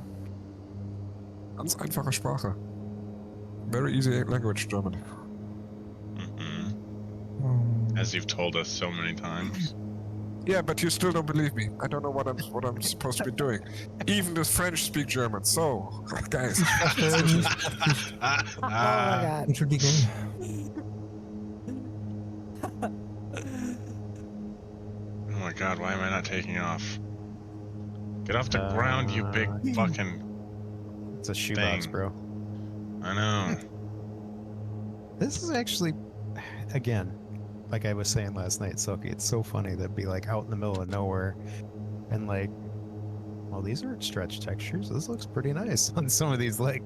Ganz einfache Sprache. Very easy language, German. As you've told us so many times. Yeah, but you still don't believe me. I don't know what I'm supposed to be doing. Even the French speak German. So, guys. Oh my god. Entschuldigung. Oh my god, why am I not taking off? Get off the ground, you big fucking... It's a shoebox, Thing. bro. I know. This is actually, again, like I was saying last night, Silky, it's so funny to be like out in the middle of nowhere and like, well, these aren't stretch textures. This looks pretty nice on some of these like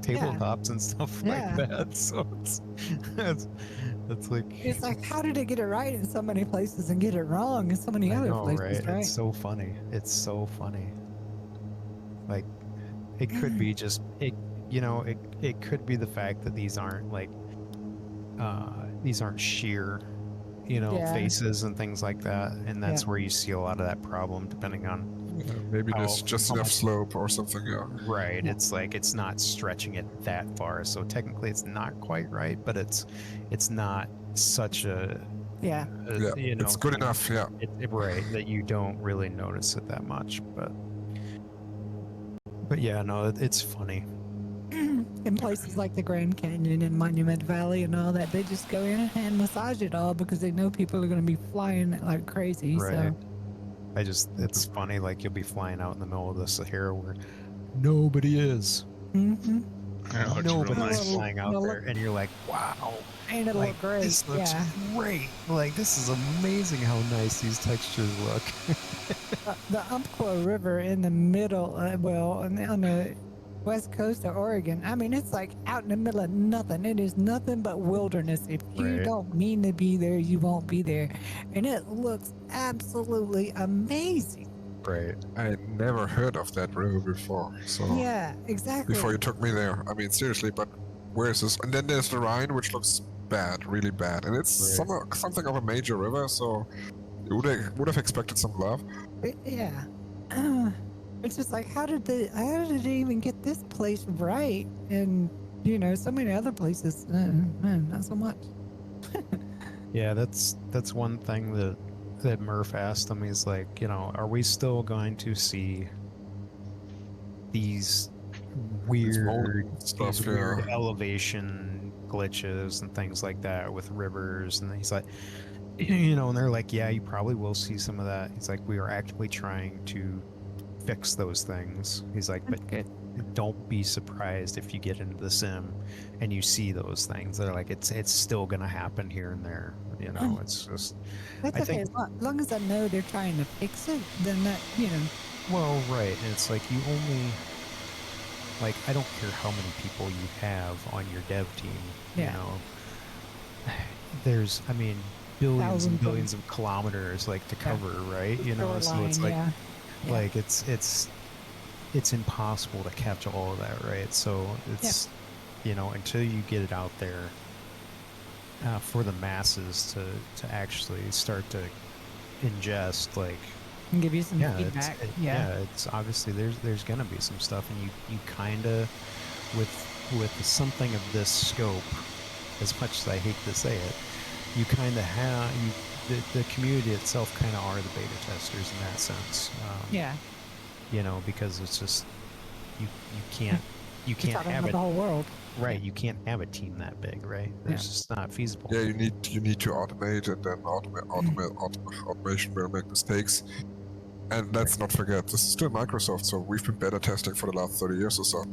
tabletops and stuff Yeah. like that. So it's like, It's like, how did it get it right in so many places and get it wrong in so many I other know, places, right? It's so funny. It's so funny. Like, it could be just it could be the fact that these aren't like these aren't sheer Yeah. faces and things like that, and that's where you see a lot of that problem depending on Maybe there's how- just how enough much- slope or something, yeah. right. It's like it's not stretching it that far, so technically it's not quite right, but it's not such a, Yeah. Yeah, it's good enough, yeah. right, that you don't really notice it that much. But yeah, no, it's funny. In places like the Grand Canyon and Monument Valley and all that, they just go in and massage it all because they know people are going to be flying it like crazy. Right. So It's funny, like you'll be flying out in the middle of the Sahara where nobody is. mm-hmm. It looks real Nobody's nice. flying out It'll there, and you're like, wow, Ain't it like look great? this looks Yeah. great. Like this is amazing how nice these textures look. The Umpqua River in the middle, on the west coast of Oregon. I mean, it's like out in the middle of nothing. It is nothing but wilderness. If you Right. don't mean to be there, you won't be there. And it looks absolutely amazing. Right. I never heard of that river before, so... Yeah, exactly. Before you took me there. I mean, seriously, but where is this? And then there's the Rhine, which looks bad, really bad. And it's Right. something of a major river, so You would have expected some love. Yeah. It's just like, how did they even get this place right? And so many other places, not so much. Yeah, that's one thing that Murph asked him. He's like, are we still going to see these It's weird mold stuff, yeah. elevation glitches and things like that with rivers? And he's like, and they're like, yeah, you probably will see some of that. He's like, we are actively trying to fix those things. He's like, but Good. don't be surprised if you get into the sim and you see those things. They're like, it's still gonna happen here and there. It's just, That's I okay. think, As long as I know they're trying to fix it, then that well, right. And it's like, you only, like, I don't care how many people you have on your dev team, Yeah. there's, I mean, billions Thousands and of- billions of kilometers like to cover, right? So it's like, yeah. like it's impossible to catch all of that, right? So it's until you get it out there for the masses to actually start to ingest, like, And give you some yeah, feedback. it's obviously there's gonna be some stuff, and you kind of with something of this scope, as much as I hate to say it, you kind of have the community itself kind of are the beta testers in that sense. Yeah. Because it's just you can't You're talking have about it the whole world. right. You can't have a team that big, right? It's just not feasible. Yeah, you need to automate, and then automation will make mistakes. And let's not forget, this is still Microsoft, so we've been beta testing for the last 30 years or so.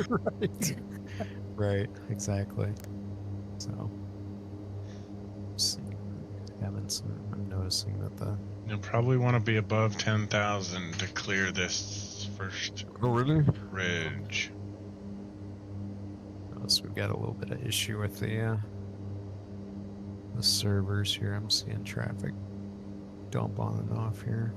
Right. Right. Exactly. So, I'm noticing that the You'll probably want to be above 10,000 to clear this first Oh, really? ridge. so we've got a little bit of issue with the servers here. I'm seeing traffic dump on and off here.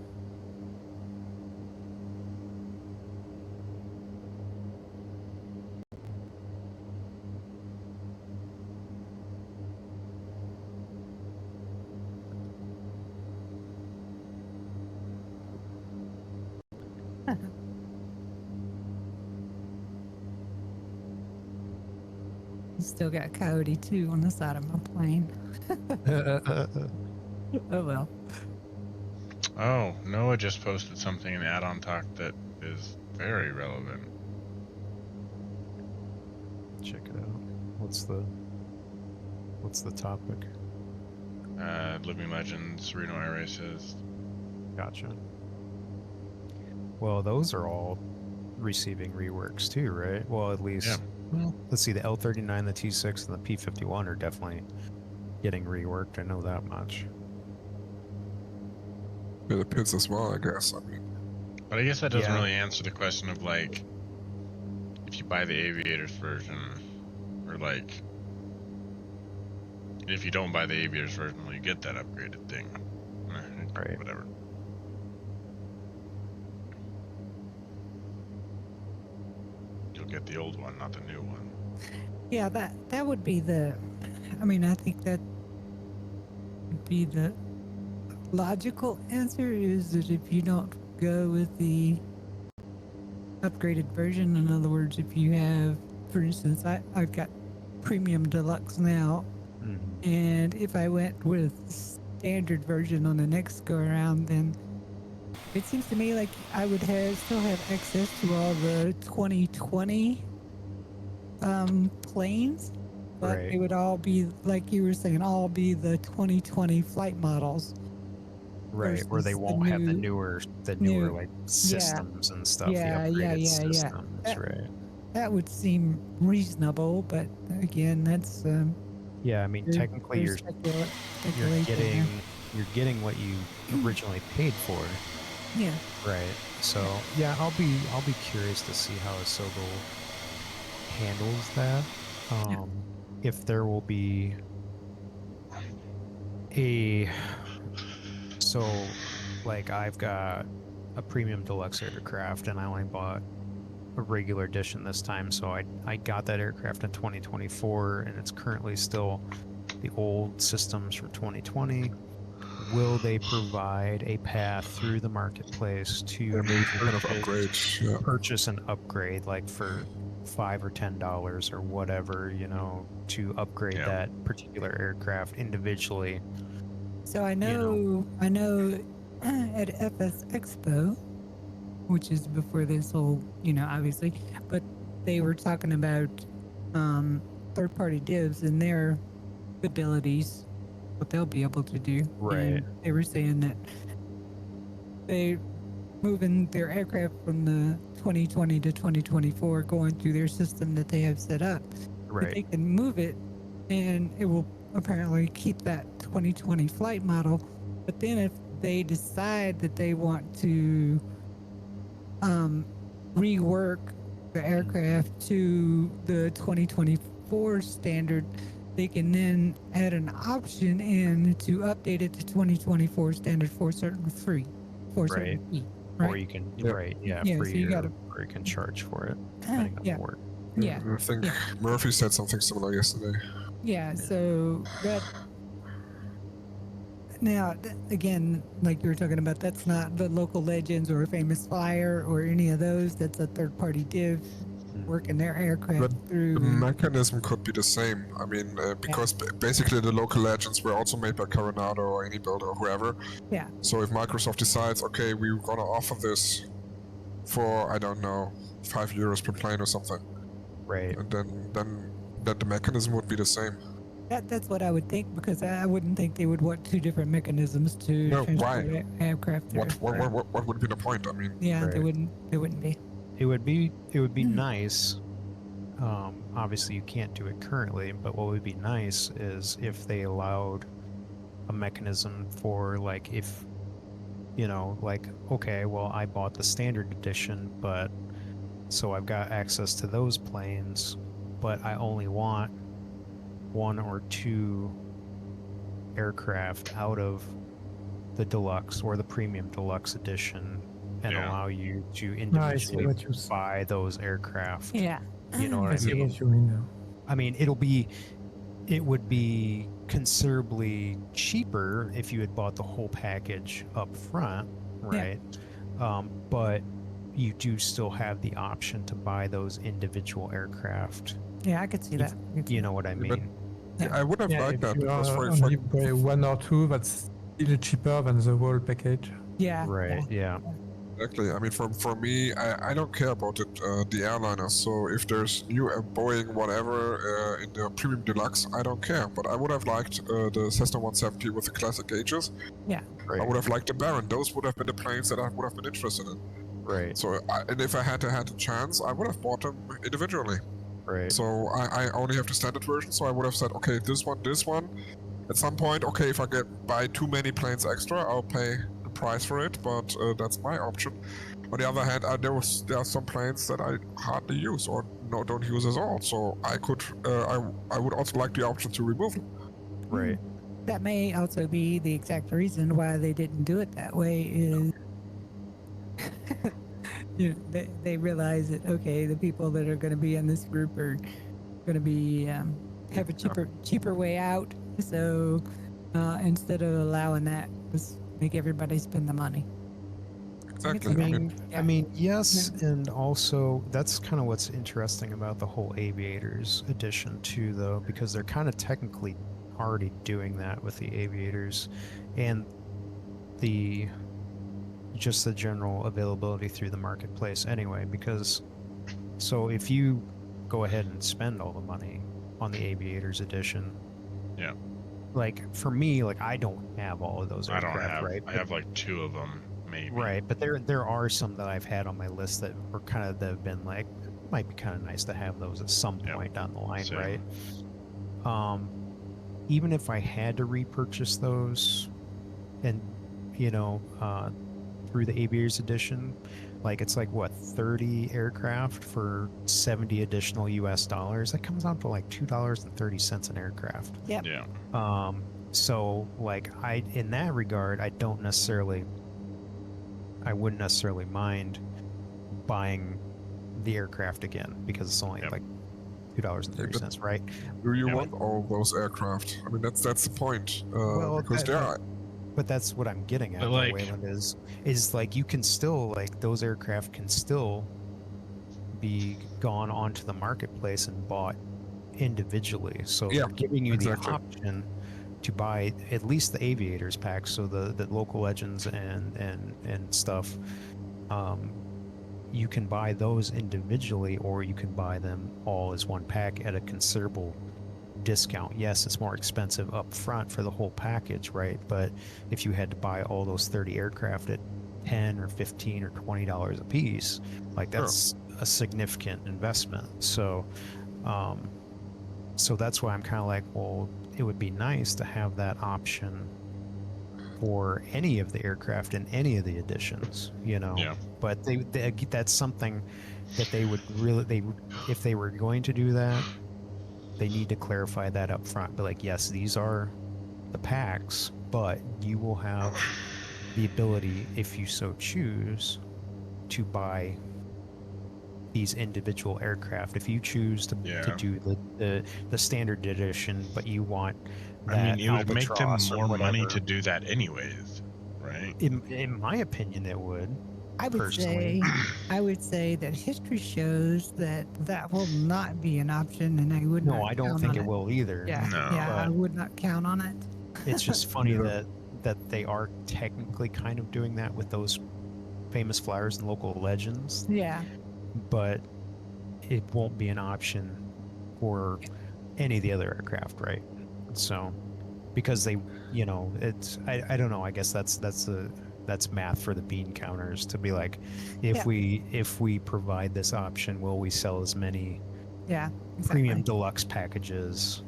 Still got Coyote 2 on the side of my plane. Oh well. Oh, Noah just posted something in the add-on talk that is very relevant. Check it out. What's the topic? Living Legends, Reno Air Races. Gotcha. Well, those are all receiving reworks too, right? Well, at least. Yeah. Well, let's see. The L39, the T6, and the P51 are definitely getting reworked. I know that much. Yeah, the pits as well, I guess. I mean, But I guess that doesn't Yeah. really answer the question of, like, if you buy the Aviators version, or, like, if you don't buy the Aviators version, will you get that upgraded thing? Right. Whatever. You'll get the old one, not the new one. Yeah, that would be the. I mean, I think that would be the logical answer. Is that if you don't go with the upgraded version, in other words, if you have, for instance, I've got Premium Deluxe now, and if I went with standard version on the next go around, then it seems to me like I would still have access to all the 2020 planes, but Right. it would all be, like you were saying, all be the 2020 flight models. Right, where they versus the won't have the new- newer like systems and stuff, Yeah, the yeah, upgraded yeah, yeah. systems, That- right? That would seem reasonable, but again, that's Yeah, I mean, very- technically very you're speculation there. getting what you originally paid for, Yeah. right? So yeah, I'll be curious to see how Ahsoka handles that. Yeah. If there will be a like I've got a premium deluxe aircraft and I only bought a regular edition this time, so I got that aircraft in 2024 and it's currently still the old systems from 2020. will they provide a path through the marketplace to maybe some kind of purchase, upgrade. Yeah. purchase an upgrade, like for $5 or $10 or whatever, to upgrade Yeah. that particular aircraft individually. So I know at FS Expo, which is before this whole, obviously, but they were talking about third-party divs and their abilities, what they'll be able to do. Right. And they were saying that they moving their aircraft from the 2020 to 2024, going through their system that they have set up. Right. That they can move it, and it will apparently keep that 2020 flight model. But then if they decide that they want to rework the aircraft to the 2024 standard, they can then add an option in to update it to 2024 standard for a certain fee. Right. Or you can, free, so you gotta, or you can charge for it, depending on the work. Yeah. I think Murphy said something similar yesterday. Yeah, so that... Now, again, like you were talking about, that's not the local legends or a famous flyer or any of those. That's a third-party div working their aircraft But through. the mechanism could be the same. I mean, because basically the local legends were also made by Coronado or any builder or whoever. Yeah. So if Microsoft decides, okay, we're gonna offer this for, I don't know, €5 per plane or something, Right. and then the mechanism would be the same. That's what I would think, because I wouldn't think they would want two different mechanisms to transport aircraft through. What would be the point? I mean, Yeah, they wouldn't be. It would be nice. Obviously, you can't do it currently, but what would be nice is if they allowed a mechanism for, like, if, like, okay, well, I bought the standard edition, but so I've got access to those planes, but I only want 1 or 2 aircraft out of the deluxe or the premium deluxe edition, and allow you to individually buy those aircraft. Yeah. You know what I I see mean? what you mean now. I mean, it would be considerably cheaper if you had bought the whole package up front, right? But you do still have the option to buy those individual aircraft. Yeah, I could see that. You know what I mean? I would have liked that because only buy 1 or 2, that's still cheaper than the whole package. Yeah. Right. Yeah. Exactly. I mean, for me, I don't care about it, the airliners. So if there's new Boeing whatever in the premium deluxe, I don't care. But I would have liked the Cessna 170 with the classic gauges. Yeah. Right. I would have liked the Baron. Those would have been the planes that I would have been interested in. Right. So, and if I had a chance, I would have bought them individually. Right. So I only have the standard version. So I would have said, okay, this one. At some point, okay, if I buy too many planes extra, I'll pay the price for it. But that's my option. On the other hand, there are some planes that I hardly use or don't use at all. So I could, I would also like the option to remove them. Right. That may also be the exact reason why they didn't do it that way. Is they realize that, okay, the people that are going to be in this group are going to be have a cheaper way out. So instead of allowing that, just make everybody spend the money. Exactly. I mean, yes, and also that's kind of what's interesting about the whole Aviators edition too, though, because they're kind of technically already doing that with the Aviators, and just the general availability through the marketplace anyway. Because so if you go ahead and spend all the money on the Aviators edition, like for me, like I don't have all of those aircraft, right? I have like 2 of them. Maybe. Right, but there are some that I've had on my list that were that have been like, might be kind of nice to have those at some point down the line, right? Even if I had to repurchase those, and through the Aviators edition, like it's like what, 30 aircraft for 70 additional US dollars. That comes out to like $2.30 an aircraft. Yep. Yeah. So like in that regard, I wouldn't necessarily mind buying the aircraft again, because it's only like $2.30, right? Do you want all those aircraft? I mean, that's the point. Well, because But that's what I'm getting at, But, though, like- Wayland, is like you can still, like, those aircraft can still be gone onto the marketplace and bought individually. So Yeah, they're giving you exactly. the option to buy at least the aviators pack, so the local legends and stuff. You can buy those individually, or you can buy them all as one pack at a considerable discount. Yes, it's more expensive up front for the whole package, right? But if you had to buy all those 30 aircraft at 10 or 15 or $20 a piece, like that's a significant investment. So so that's why I'm kind of like, well, it would be nice to have that option for any of the aircraft in any of the editions, you know. Yeah. But that's something that they would really, if they were going to do that, they need to clarify that up front. But like, yes, these are the packs, but you will have the ability, if you so choose, to buy these individual aircraft. If you choose to do the standard edition, but you want that, I mean, it would make them Albatross or more money whatever, to do that anyways, right? in my opinion, it would. I would Personally. say that history shows that that will not be an option, and I would not. No, I don't count think on it will either. Yeah, No. yeah, I But would not count on it. it's just funny Yeah. that they are technically kind of doing that with those famous flyers and local legends, Yeah, but it won't be an option for any of the other aircraft, right? So because they, you know, it's I don't know, I guess that's math for the bean counters to be like, if we provide this option, will we sell as many yeah, exactly. premium deluxe packages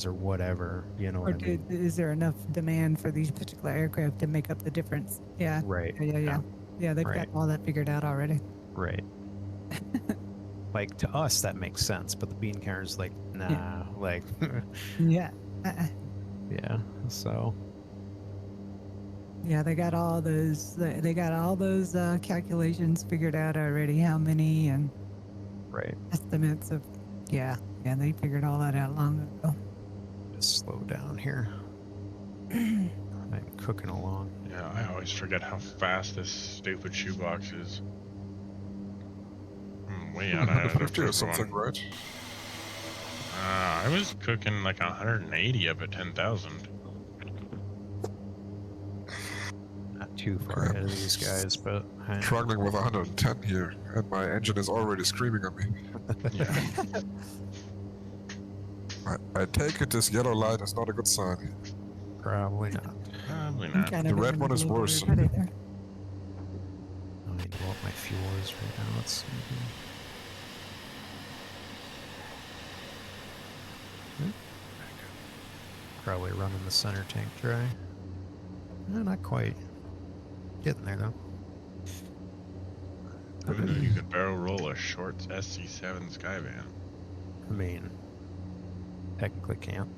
or whatever, you know Or what I mean? is there enough demand for these particular aircraft to make up the difference? Yeah, Right. yeah. They've Right. got all that figured out already. Right. Like, to us that makes sense, but the bean counter's like, nah. Yeah. Like Yeah, yeah. So yeah. They got all those. They got all those calculations figured out already. How many and right. estimates of. Yeah, they figured all that out long ago. Just slow down here. I'm cooking along. Yeah, I always forget how fast this stupid shoebox is. I'm way out ahead of 150 or everyone. something, right? I was cooking like 180 up at 10,000. Not too far ahead of these guys, but Struggling with 110 here, and my engine is already screaming at me. Yeah. I take it this yellow light is not a good sign. probably not. Probably I'm not. kind The of red in one is middle of worse. everybody there. I don't even know what my fuel is right now. Let's see here. Probably running the center tank dry. Not quite. Getting there though. I didn't know you could barrel roll a short SC7 Skyvan. I mean, technically can't.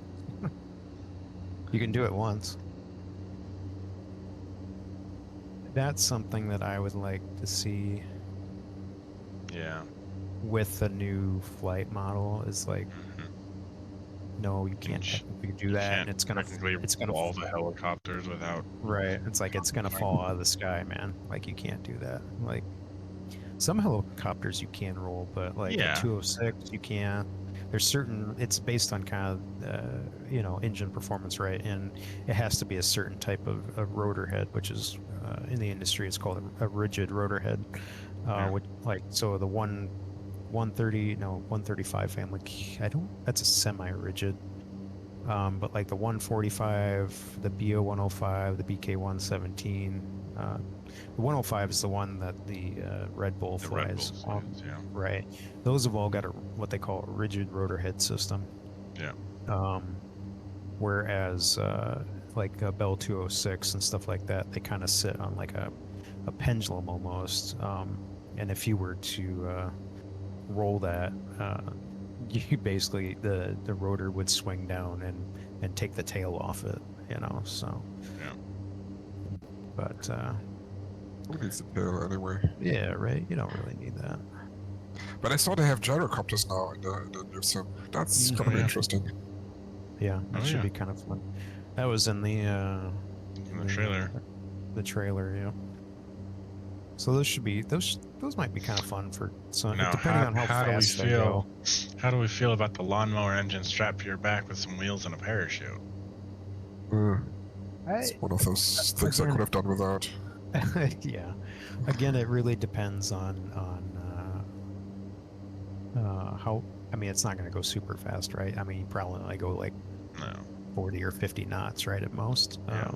You can do it once. That's something that I would like to see Yeah. with the new flight model is like, Mhm. no, you can't sh- technically do You that, can't and it's gonna all the helicopters without. right. It's like it's gonna fall out of the sky, man. Like you can't do that. Like some helicopters you can roll, but like Yeah. a 206 you can't. There's certain. It's based on kind of engine performance, right? And it has to be a certain type of rotor head, which is in the industry it's called a rigid rotor head. Yeah. Which, like, so the 135 family, that's a semi-rigid. But like the 145, the BO 105, the BK 117, the 105 is the one that the Red Bull The Red flies. Bull flies, yeah. Right. Those have all got what they call a rigid rotor head system. Yeah. Whereas like a Bell 206 and stuff like that, they kind of sit on like a pendulum almost. And if you were to roll that, you basically the rotor would swing down and take the tail off it, so Yeah. but Who needs the tail anyway? yeah, right, you don't really need that. But I saw they have gyrocopters now in the new sim. That's gonna be Yeah. interesting. Yeah, that Oh, should yeah. be kind of fun. That was in the In the trailer. The trailer, yeah. So those should be those might be kind of fun for some, Now, depending on how do we fast they go. feel? How do we feel about the lawnmower engine strapped to your back with some wheels and a parachute? It's one of those things I could have done without. Yeah. Again, it really depends on how. I mean, it's not going to go super fast, right? I mean, you probably only go like No. 40 or 50 knots, right, at most. Yeah.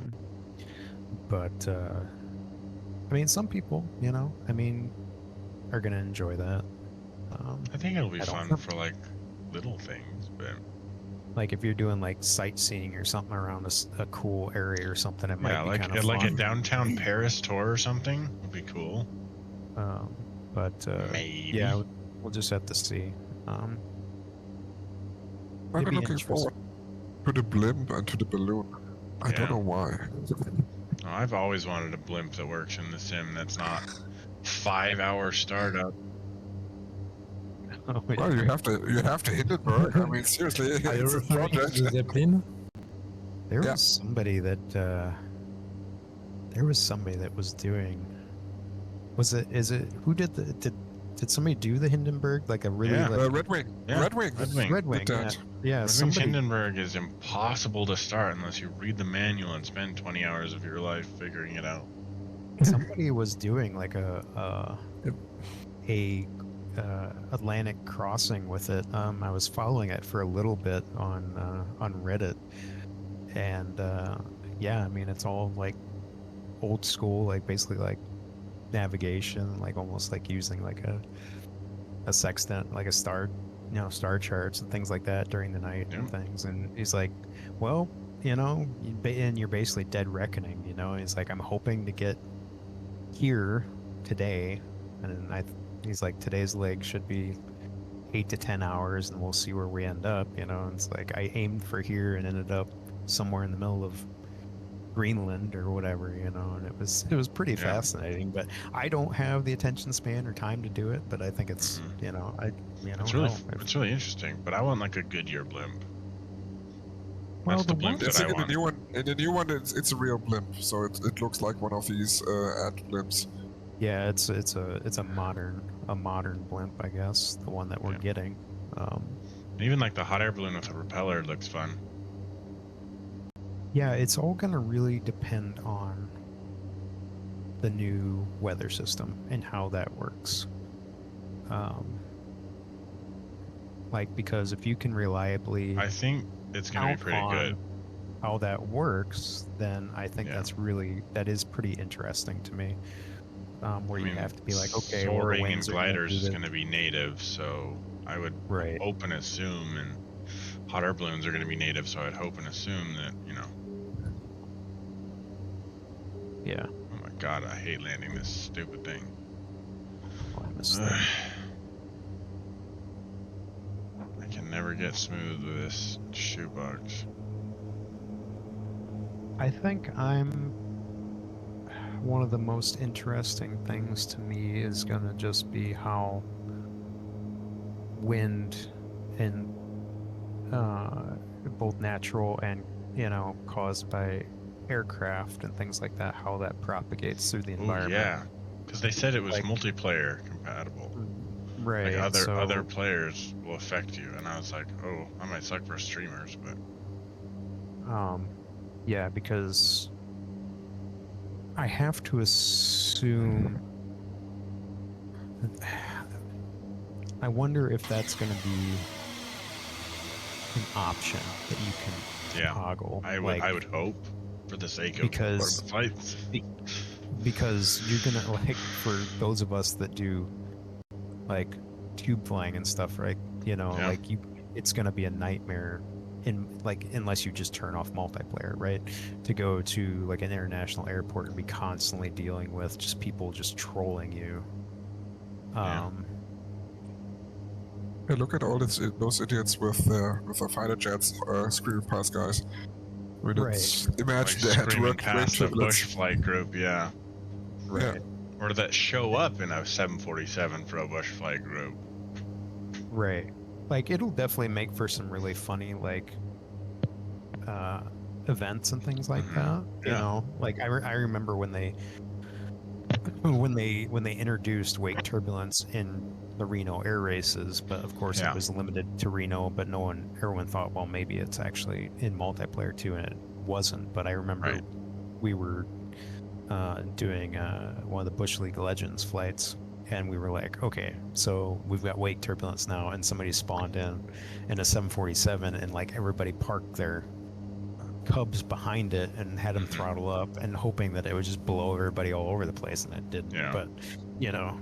But I mean, some people, you know, I mean, are going to enjoy that. I think it'll be I don't fun know. for like little things, but Like if you're doing like sightseeing or something around a cool area or something, it might yeah, be like kind of like a fun. downtown Paris tour or something would be cool. But Maybe. yeah, we'll just have to see. I'm It'd be looking forward to the blimp and to the balloon. I don't Yeah. know why. Oh, I've always wanted a blimp that works in the sim that's not 5-hour startup. Well, you have to Hindenburg. I mean, seriously, Are you it's a referring to project. the Zeppelin? There Yeah. was somebody that was doing. Is it who did did somebody do the Hindenburg, like a really Yeah. like Red Wing. Yeah, Red Wing. Red Wing. Red Wing? did that. Yeah, Red Wing's somebody Hindenburg is impossible to start unless you read the manual and spend 20 hours of your life figuring it out. somebody was doing like a Atlantic crossing with it. I was following it for a little bit on Reddit, and yeah, I mean it's all like old school, like basically like navigation, like almost like using like a sextant, like a star, star charts and things like that during the night and things. And he's like, well, and you're basically dead reckoning, He's like, I'm hoping to get here today, and he's like, today's leg should be 8 to 10 hours, and we'll see where we end up. And it's like I aimed for here and ended up somewhere in the middle of Greenland or whatever, and it was pretty fascinating. But I don't have the attention span or time to do it. But I think it's It's really interesting. But I want like a Goodyear blimp. Well, That's the the blimp It's that I in the want. new one. In the new one, it's a real blimp, so it looks like one of these ad blimps. Yeah, it's a modern blimp, I guess, the one that we're getting. Even like the hot air balloon with a propeller looks fun. Yeah, it's all gonna really depend on the new weather system and how that works. Like, because if you can reliably I think it's gonna be count pretty on good. how that works, then I think that is pretty interesting to me. Where you have to be like, okay, our soaring and winds are gonna gliders do is this. going to be native, so I would Right. hope and assume, and hot air balloons are going to be native, so I'd hope and assume that, Yeah. oh my god, I hate landing this stupid thing. Oh, I missed that. I can never get smooth with this shoebox. I think one of the most interesting things to me is gonna just be how wind and both natural and caused by aircraft and things like that, how that propagates through the Oh environment. yeah, because they said it was Like- multiplayer compatible. Right. Like so, other players will affect you, and I was like, oh, I might suck for streamers, but yeah, because I have to assume. I wonder if that's going to be an option that you can yeah, toggle. I would hope, for the sake of Because- the fights. Because you're gonna, like, for those of us that do like tube flying and stuff, right? Like it's gonna be a nightmare unless you just turn off multiplayer, right? To go to like an international airport and be constantly dealing with just people just trolling you. Yeah. Hey, look at all those idiots with their fighter jets screaming past guys. I mean, Right. imagine Like they had to screaming work past a bush triplets. flight group, yeah. Right. Or that show up in a 747 for a bush flight group. Right. Like it'll definitely make for some really funny events and things like Mhm. that. You Yeah. know, like I remember when they introduced wake turbulence in the Reno air races, but of course it Yeah. was limited to Reno. But everyone thought, well, maybe it's actually in multiplayer too, and it wasn't. But I remember Right. we were doing one of the Bush League Legends flights, and we were like, okay, so we've got wake turbulence now, and somebody spawned in a 747, and like everybody parked their Cubs behind it and had them Mhm. throttle up, and hoping that it would just blow everybody all over the place, and it didn't. Yeah. But you know,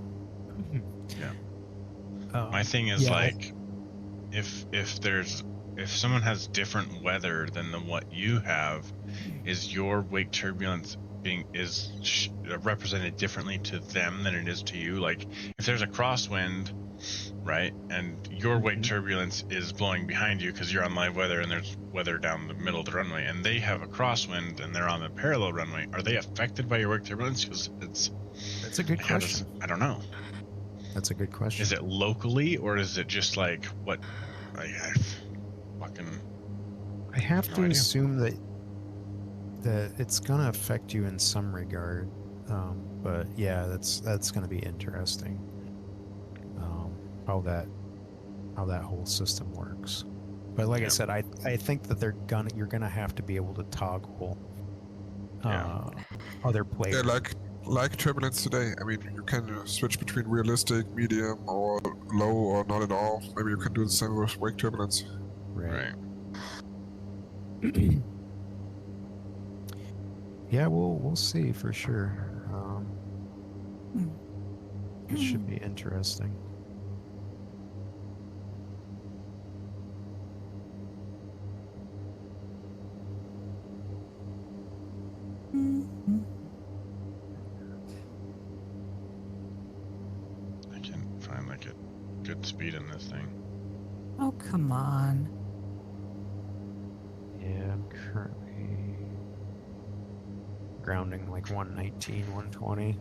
Yeah. My thing is yeah, like, if someone has different weather than what you have, is your wake turbulence represented differently to them than it is to you? Like, if there's a crosswind, right, and your wake turbulence is blowing behind you because you're on live weather and there's weather down the middle of the runway, and they have a crosswind and they're on the parallel runway, are they affected by your wake turbulence? Because that's a good question. I don't know. That's a good question. Is it locally, or is it just like what? I have no to idea. assume that it's gonna affect you in some regard. But yeah, that's gonna be interesting. How that whole system works. But like I said, I think that you're gonna have to be able to toggle other players. Yeah, like turbulence today. I mean, you can switch between realistic, medium, or low, or not at all. Maybe you can do the same with wake turbulence. Right. Yeah, we'll see for sure. It should be interesting. I can't find like a good speed in this thing. Oh, come on. Yeah, I'm currently grounding like 119, 120.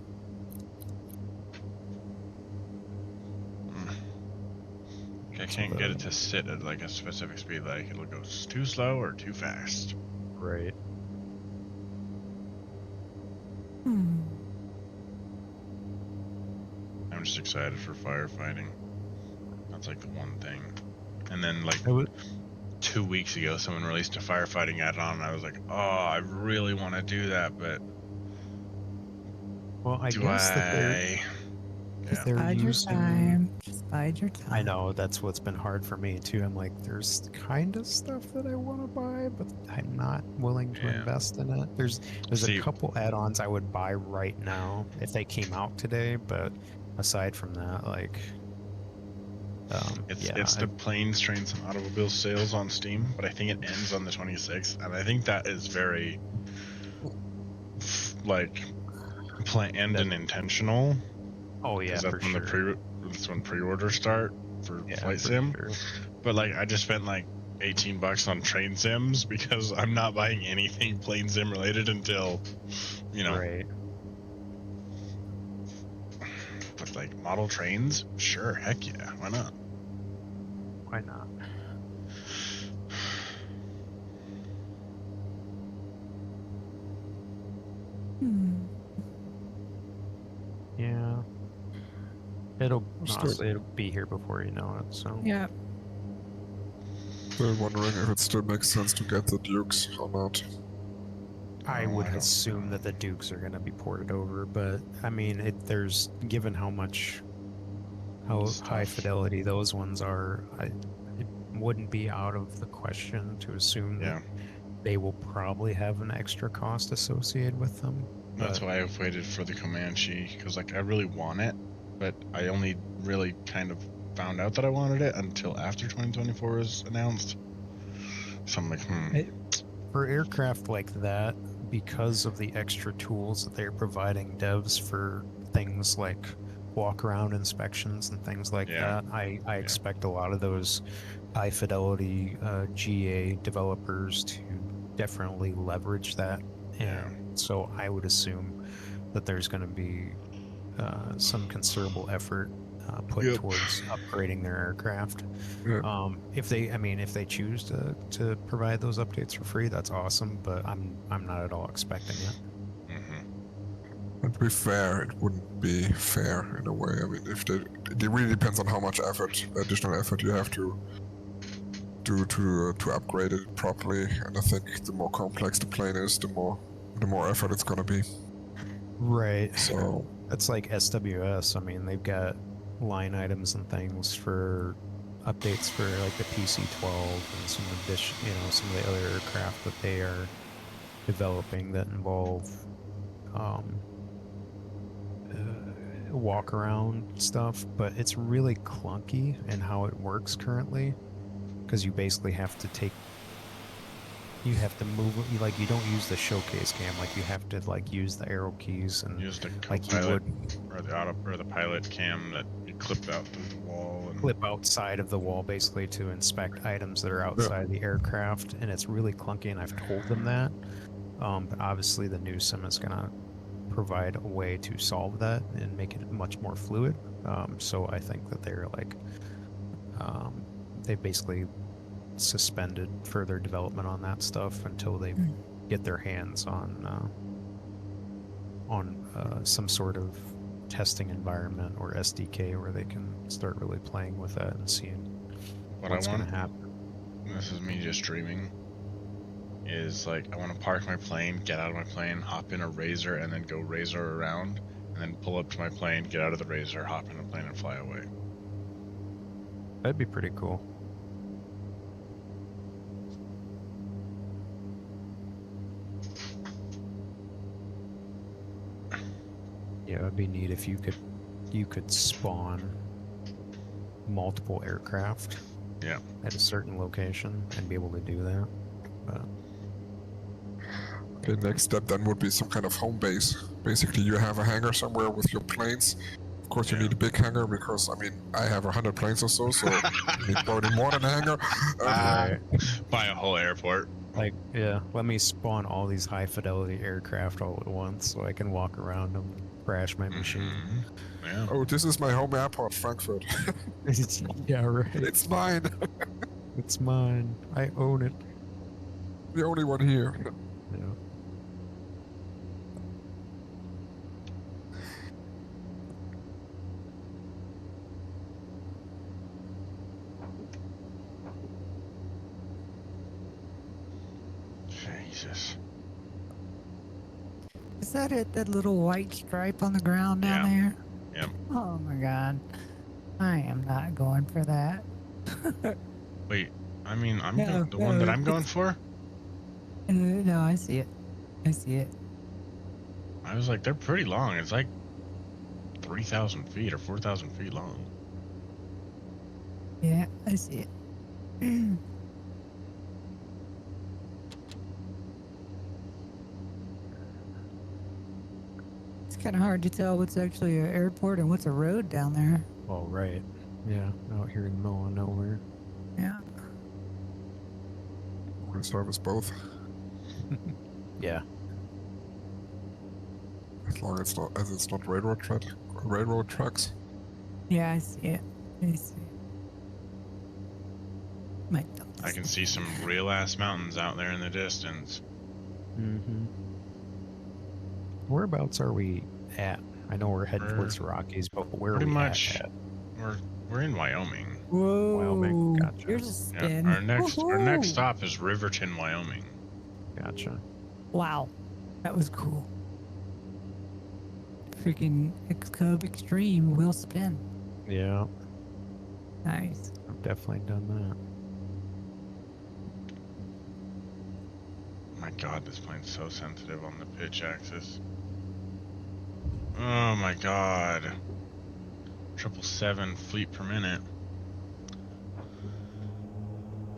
I can't get it to sit at like a specific speed. Like, it'll go too slow or too fast. Right. I'm just excited for firefighting. That's like the one thing. And then like 2 weeks ago, someone released a firefighting add-on, and I was like, oh, I really want to do that, but well, I guess that they're Bide your using. time. Just bide your time. I know that's what's been hard for me too. I'm like, there's kind of stuff that I want to buy, but I'm not willing to invest in it. There's a couple add-ons I would buy right now if they came out today, but aside from that, like, it's the Planes, Trains, and Automobiles sales on Steam, but I think it ends on the 26th, and I think that is very like planned and intentional. Oh yeah, that's for sure. That's when pre-orders start for Flight Sim. Sure. But like, I just spent like $18 on train sims because I'm not buying anything plane sim related until, Right. But like model trains, sure, heck yeah, why not? Why not? Yeah. It'll be here before you know it. So yeah. Still wondering if it still makes sense to get the Dukes or not. I would assume that the Dukes are going to be ported over, but I mean, there's given how high fidelity those ones are, it wouldn't be out of the question to assume that they will probably have an extra cost associated with them. That's why I've waited for the Comanche, because like I really want it, but I only really kind of found out that I wanted it until after 2024 was announced. So I'm like, For aircraft like that, because of the extra tools that they're providing devs for things like walk-around inspections and things like that, I expect a lot of those high fidelity GA developers to definitely leverage that. And so I would assume that there's going to be some considerable effort put Yep. towards upgrading their aircraft. Yeah. If they choose to provide those updates for free, that's awesome. But I'm not at all expecting it. Mm-hmm. And to be fair, it wouldn't be fair in a way. I mean, it really depends on how much additional effort you have to do to upgrade it properly. And I think the more complex the plane is, the more effort it's gonna be. Right. So That's like SWS. I mean, they've got line items and things for updates for like the PC-12 and some some of the other aircraft that they are developing that involve um, walk around stuff, but it's really clunky in how it works currently because you basically have to move you don't use the showcase cam, like you have to like use the arrow keys and Use the like you co-pilot would or the pilot cam that you clip out through the wall and clip outside of the wall basically to inspect items that are outside the aircraft, and it's really clunky, and I've told them that. But obviously the new sim is gonna provide a way to solve that and make it much more fluid. So I think that they're like they basically suspended further development on that stuff until they get their hands on some sort of testing environment or SDK where they can start really playing with that and seeing what what's I going want. to happen. This is me just dreaming. Is like I want to park my plane, get out of my plane, hop in a Razor, and then go Razor around, and then pull up to my plane, get out of the Razor, hop in a plane, and fly away. That'd be pretty cool. Yeah, it'd be neat if you could spawn multiple aircraft Yeah. at a certain location and be able to do that. But okay, next step then would be some kind of home base. Basically, you have a hangar somewhere with your planes. Of course, you Yeah. need a big hangar because I mean I have 100 planes or so, so you need probably more than a hangar. right. Buy a whole airport. Like, yeah, let me spawn all these high fidelity aircraft all at once so I can walk around them, crash my machine. Mm-hmm. Yeah. Oh, this is my home airport, Frankfurt. Yeah, right. It's mine. It's mine. I own it. The only one here. Yeah. Jesus. Is that it? That little white stripe on the ground down Yeah. there? Yep. Oh my god. I am not going for that. Wait. I mean, No, the one that no, I'm going for. No, I see it. I see it. I was like, they're pretty long. It's like 3,000 feet or 4,000 feet long. Yeah, I see it. It's kind of hard to tell what's actually an airport and what's a road down there. All right. Yeah, out here in the middle of nowhere. Yeah. We service both. Yeah. As long as it's not railroad tracks. Yeah, I see it. I see it. Might dump I this can thing. see some real ass mountains out there in the distance. Mm-hmm. Whereabouts are we at? I know we're heading towards the Rockies, but where are Pretty we much, at? we're in Wyoming. Whoa. Wyoming, gotcha. Here's a Yeah, spin. our next Woohoo! stop is Riverton, Wyoming. Gotcha. Wow. That was cool. Freaking X-Cub Extreme will spin. Yeah, Nice. I've definitely done that. My God, this plane's so sensitive on the pitch axis. Oh my God. 777 feet per minute.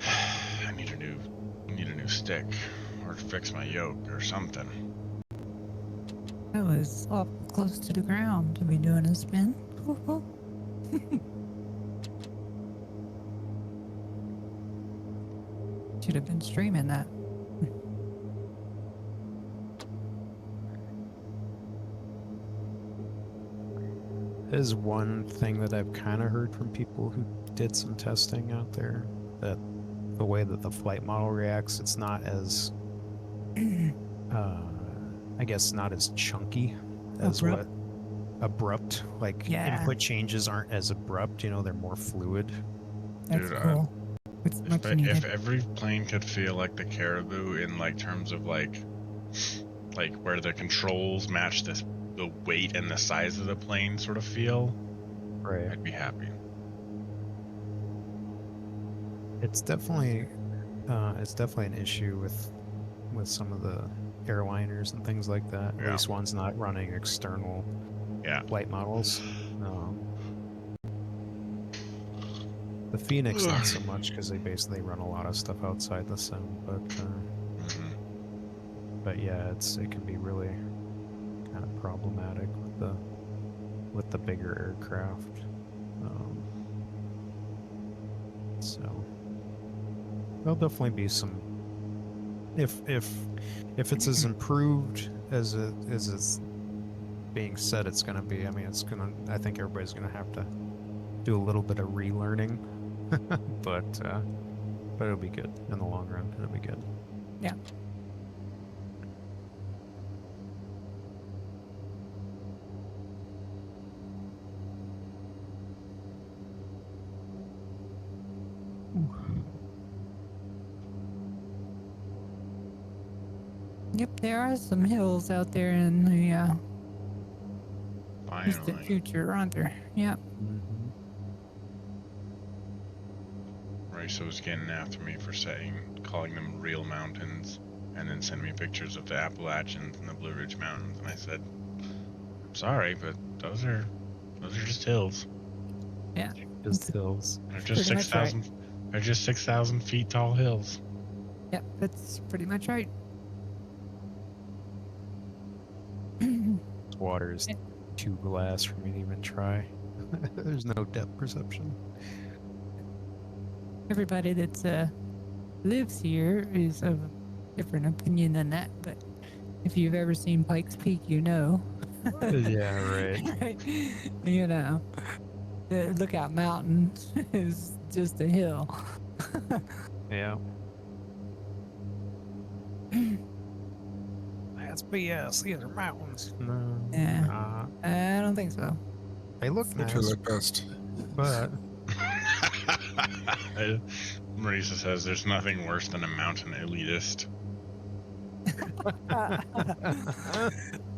I need a new stick or fix my yoke or something. That was up close to the ground to be doing a spin. Woohoo. Should have been streaming that. is one thing that I've kind of heard from people who did some testing out there, that the way that the flight model reacts, it's not as, I guess, not as chunky as Abrupt. what abrupt. Like Yeah. input changes aren't as abrupt. You know, they're more fluid. That's Dude, cool. It's much needed. If every plane could feel like the Caribou in like terms of like where the controls match the weight and the size of the plane sort of feel, Right. I'd be happy. It's definitely an issue with some of the airliners and things like that. Yeah. At least ones not running external flight models. The Phoenix not so much because they basically run a lot of stuff outside the sim, but yeah, it can be really kind of problematic with the bigger aircraft. So there'll definitely be some, if it's as improved as it's being said it's gonna be. I mean, I think everybody's gonna have to do a little bit of relearning, but it'll be good in the long run. It'll be good. Yeah. Yep, there are some hills out there in the distant Finally. future, aren't there? Yep. Raisa was getting after me for calling them real mountains, and then send me pictures of the Appalachians and the Blue Ridge Mountains, and I said, I'm sorry, but those are just hills. Yeah. Just hills. They're just Pretty much 6,000. They're just 6,000 feet tall hills. Yep, that's pretty much right. This water is too glass for me to even try. There's no depth perception. Everybody that's lives here is of a different opinion than that, but if you've ever seen Pikes Peak, you know. Yeah, right. You know, the Lookout Mountain is just a hill. Yeah. That's BS. These are mountains. No. Yeah. I don't think so. They look Until nice, at best. but Marisa says there's nothing worse than a mountain elitist.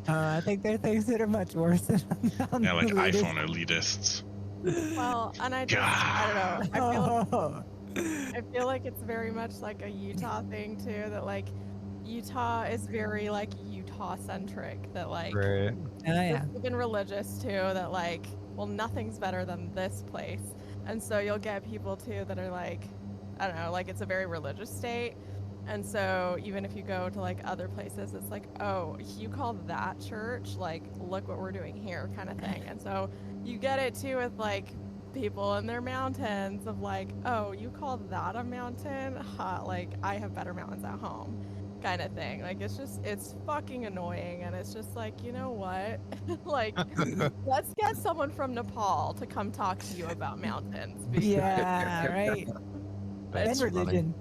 I think there are things that are much worse than Yeah, like iPhone elitists. Well, and I don't know. I feel like it's very much like a Utah thing too. That like Utah is very like Utah centric. That like right. yeah. even religious too. That like, well, nothing's better than this place. And so you'll get people too that are like, I don't know, like it's a very religious state. And so even if you go to like other places, it's like, oh, you call that church? Like, look what we're doing here, kind of thing. And so you get it too with like people in their mountains of like, oh, you call that a mountain? Ha, like I have better mountains at home, kind of thing. Like it's fucking annoying, and it's just like, you know what? Like, let's get someone from Nepal to come talk to you about mountains. Yeah, right. That's And religion.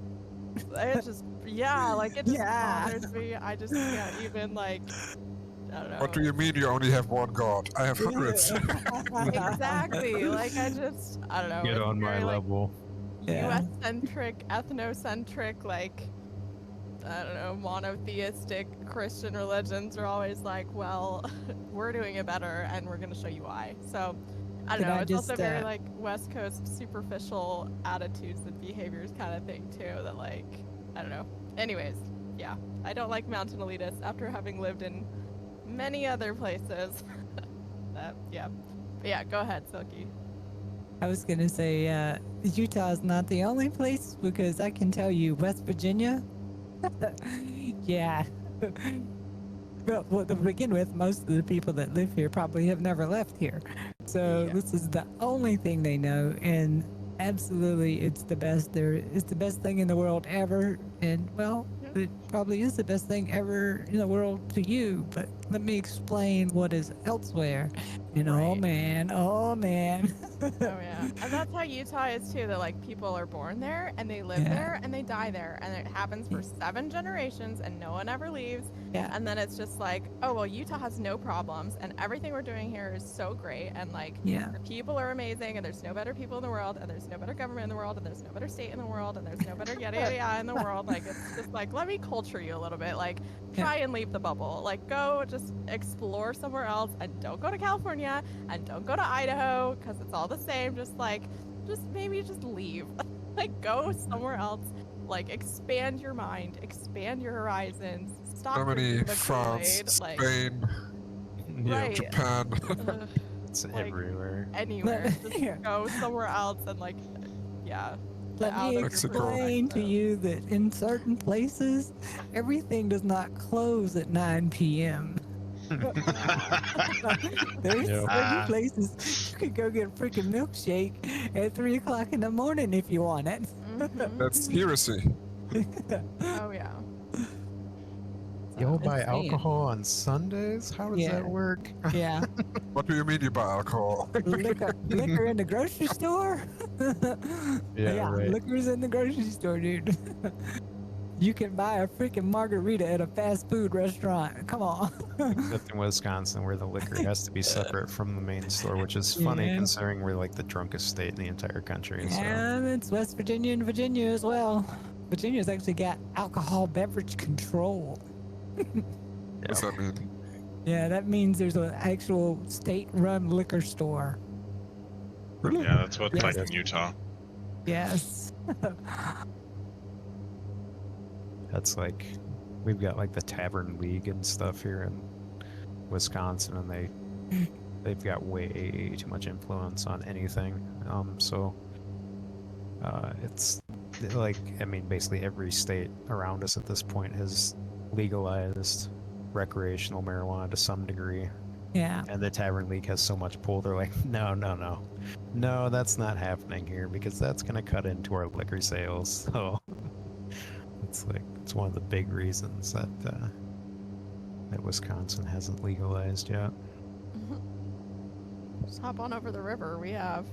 It just, yeah, like it just Yeah. bothers me. I just can't even like, I don't know. What do you mean you only have one god? I have hundreds. Exactly. Like I don't know. Get it's on my very, like, level. Yeah. US-centric, ethnocentric, like, I don't know, monotheistic Christian religions are always like, well, we're doing it better and we're going to show you why. So, I don't Can know. I It's also just, very like West Coast superficial attitudes and behaviors kind of thing too. That like, I don't know. Anyways, yeah, I don't like mountain elitists after having lived in many other places. Yeah. But yeah, go ahead, Silky. I was going to say, Utah is not the only place, because I can tell you West Virginia, yeah. Well, to begin with, most of the people that live here probably have never left here. So Yeah. this is the only thing they know, and absolutely it's the best. It's the best thing in the world ever, and well, Yeah. it probably is the best thing ever in the world to you, but let me explain what is elsewhere And oh Right. man, oh man. Oh yeah, and that's how Utah is too. That like people are born there and they live Yeah. there and they die there, and it happens for 7 generations and no one ever leaves. Yeah. And then it's just like, oh well, Utah has no problems and everything we're doing here is so great, and like Yeah. the people are amazing, and there's no better people in the world, and there's no better government in the world, and there's no better state in the world, and there's no better yada yada yada in the world. Like it's just like, let me culture you a little bit. Like try and leave the bubble. Like go just explore somewhere else, and don't go to California, and don't go to Idaho because it's all the same. Just maybe just leave. Like go somewhere else. Like expand your mind, expand your horizons. Stop Germany, drinking the France, Kool-Aid. Like Spain, right. Japan. Ugh, It's like, everywhere. anywhere. Just Here. go somewhere else and like, yeah. Let out me of your Mexico. explain to perspective. you that in certain places, everything does not close at 9 p.m. There's Yep. certain places you could go get a freaking milkshake at 3 o'clock in the morning if you want it. Mhm. That's heresy. Oh yeah. You'll Just buy saying. alcohol on Sundays? How does Yeah. that work? Yeah, What do you mean you buy alcohol? liquor in the grocery store. Yeah, right. Liquor's in the grocery store, dude. You can buy a freaking margarita at a fast food restaurant. Come on. Except in Wisconsin, where the liquor has to be separate from the main store, which is funny Yeah. considering we're like the drunkest state in the entire country. So And it's West Virginia and Virginia as well. Virginia's actually got alcohol beverage control. What's that mean? Yeah, that means there's an actual state-run liquor store. Really? Yeah, that's what Yes. like in Utah. Yes. that's like we've got like the Tavern League and stuff here in Wisconsin, and they've got way too much influence on anything. It's like, I mean, basically every state around us at this point has legalized recreational marijuana to some degree, Yeah. and the Tavern League has so much pull. They're like, no, that's not happening here because that's going to cut into our liquor sales. So it's one of the big reasons that Wisconsin hasn't legalized yet. Just hop on over the river. We have.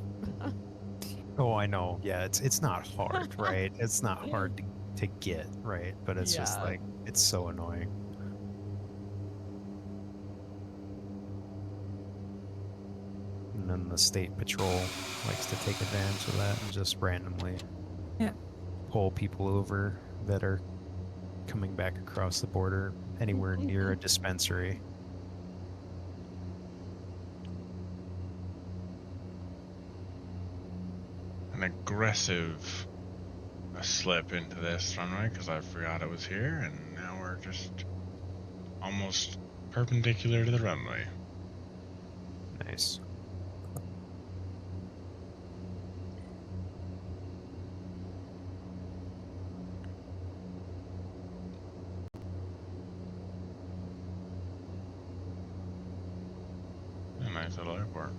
Oh, I know. Yeah, it's not hard, right? It's not hard to get, right? But it's just Yeah. like, it's so annoying. And then the state patrol likes to take advantage of that and just randomly pull people over that are coming back across the border anywhere near a dispensary. An aggressive slip into this runway because I forgot it was here, and now we're just almost perpendicular to the runway. Nice. A nice little airport.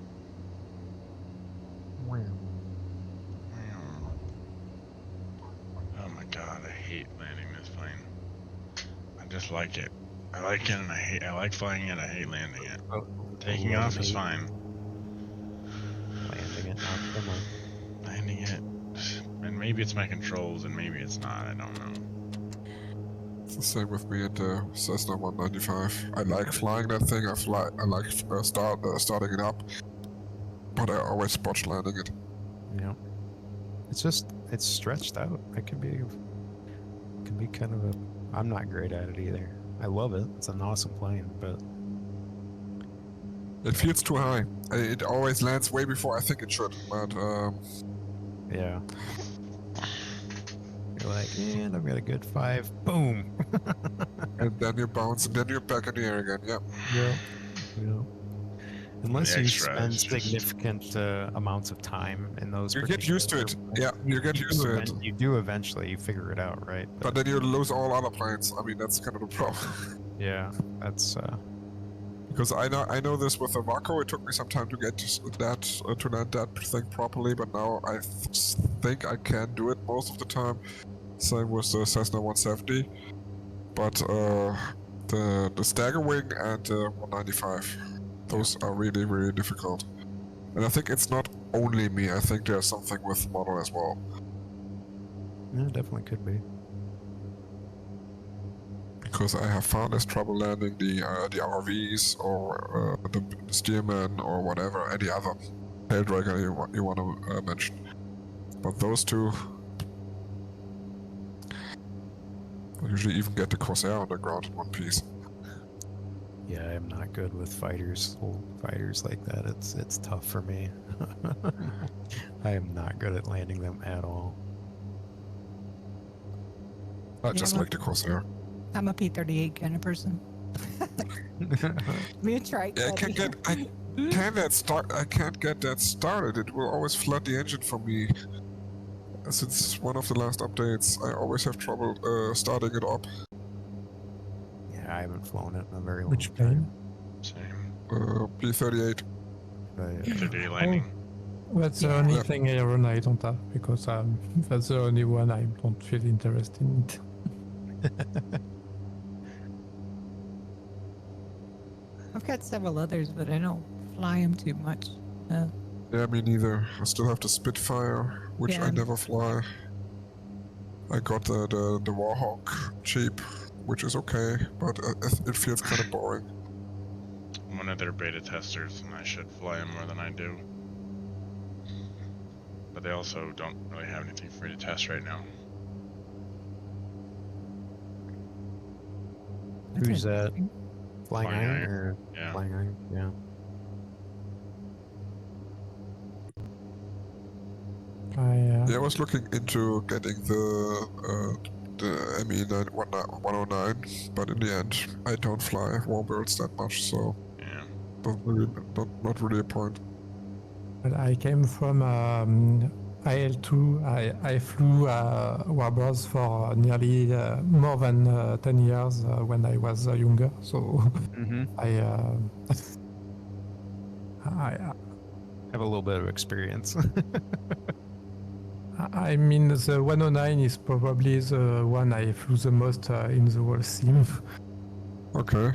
Oh my god, I hate landing this plane. I just like it. I like it and I like flying it, I hate landing it. Taking off is fine. Landing it, not so much. Landing it, and maybe it's my controls and maybe it's not, I don't know. It's the same with me at the Cessna 195. I like flying that thing. I like starting it up, but I always botch landing it. Yeah. It's stretched out. It could be kind of a. I'm not great at it either. I love it. It's an awesome plane, but It feels too high. It always lands way before I think it should. But yeah. You're like, and I've got a good 5. Boom. and then you bounce, and then you're back in the air again. Yep. Yeah. Unless The you extra spend is just- significant amounts of time in those. You get used to it. particular- Yeah, you get used to it. You do eventually. You figure it out, right? But then you lose all other planes. I mean, that's kind of the problem. yeah, that's. Because I know this with the Waco. It took me some time to get to land that thing properly, but now I think I can do it most of the time. Same with the Cessna 170, but the Stagger Wing and 195. Those are really, really difficult. And I think it's not only me, I think there's something with the model as well. Yeah, definitely could be. Because I have far less trouble landing the RVs or the Steerman or whatever, any other tail dragger you want to mention. But those two, I usually even get the Corsair on the ground in one piece. Yeah, I'm not good with fighters, old fighters like that. It's tough for me. I am not good at landing them at all. I just like the Corsair. I'm a P-38 kind of person. Me a trike. Yeah, I can't get that started. It will always flood the engine for me. Since one of the last updates, I always have trouble starting it up. Yeah, I haven't flown it in a very long Which time. plane? Same. P-38. But, Today lightning. That's the only thing Aaron I don't have, because that's the only one I don't feel interested in it. I've got several others, but I don't fly them too much. Yeah, me neither. I still have the Spitfire, which I Yeah. never fly. I got the Warhawk cheap, which is okay, but it feels kind of boring. I'm one of their beta testers, and I should fly them more than I do. But they also don't really have anything free to test right now. Who's that? Flying Flying Iron Iron. or Yeah. Flying Iron? Yeah. Yeah, I was looking into getting the ME 109, but in the end, I don't fly Warbirds that much, so Yeah. not really a point. But I came from IL2. I flew Warbirds for nearly more than 10 years when I was younger. So Mm-hmm. I Have a little bit of experience. I mean, the 109 is probably the one I flew the most in the whole sim. Okay.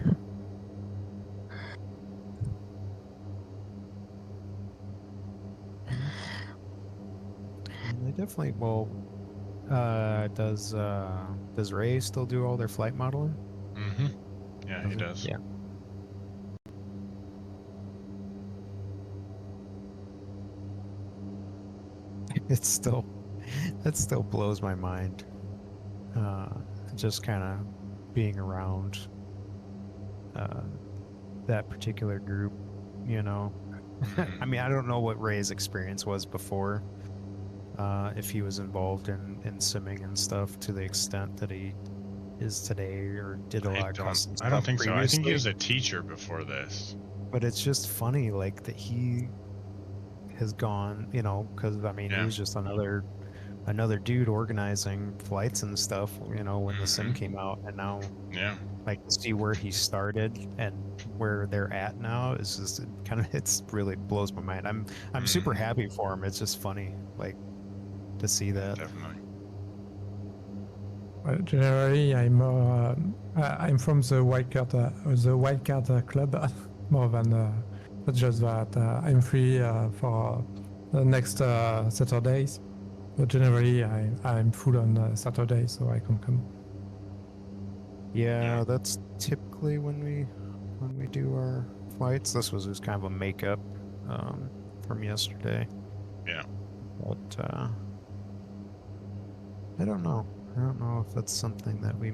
They definitely does Ray still do all their flight modeling? Mm-hmm. Yeah, he does. Yeah. That still blows my mind. Just kind of being around that particular group, you know. I mean, I don't know what Ray's experience was before. If he was involved in simming and stuff to the extent that he is today, or did a lot of custom stuff I don't think so. I think he previously. was a teacher before this. But it's just funny, like, that he has gone, you know, because I mean, he Yeah. was just another dude organizing flights and stuff, you know, when the sim came out, and now, Yeah. like, to see where he started and where they're at now is just it's really blows my mind. I'm super happy for him. It's just funny, like, to see that. Definitely. Well, generally, I'm from the wildcard club more than but just that I'm free for the next Saturdays. But generally, I'm full on Saturday, so I can come. Yeah, that's typically when we do our flights. This was just kind of a makeup from yesterday. Yeah. But I don't know. I don't know if that's something that we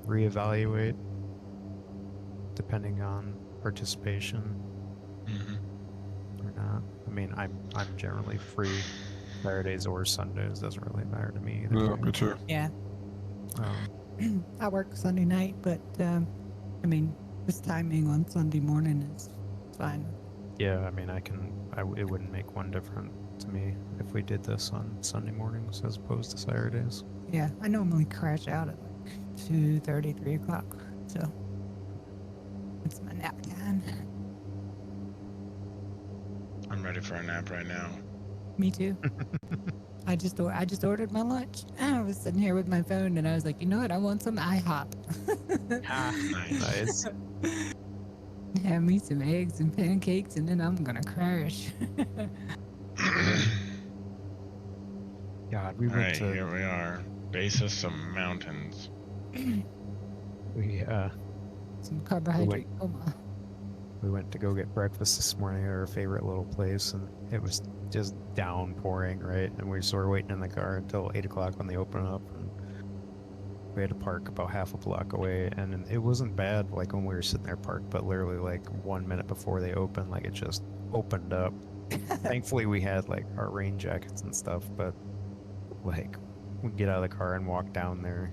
reevaluate depending on participation or not. I mean, I'm generally free Saturdays or Sundays. Doesn't really matter to me either. Yeah, way. me too. Yeah. I work Sunday night, but I mean, this timing on Sunday morning is fine. Yeah, I mean, it wouldn't make one difference to me if we did this on Sunday mornings as opposed to Saturdays. Yeah, I normally crash out at like 2:30, 3 o'clock, so it's my nap time. I'm ready for a nap right now. Me too. I just ordered my lunch. I was sitting here with my phone, and I was like, you know what? I want some IHOP. Nice. Nice. Have me some eggs and pancakes, and then I'm gonna crash. God, we All went right, to here we are. Base of some mountains. we Some carbohydrate coma. we went to go get breakfast this morning at our favorite little place, and it was just downpouring, right? And we were waiting in the car until 8 o'clock when they opened up, and we had to park about half a block away. And it wasn't bad, like when we were sitting there parked, but literally like 1 minute before they opened, like it just opened up. Thankfully, we had like our rain jackets and stuff, but like we get out of the car and walk down there,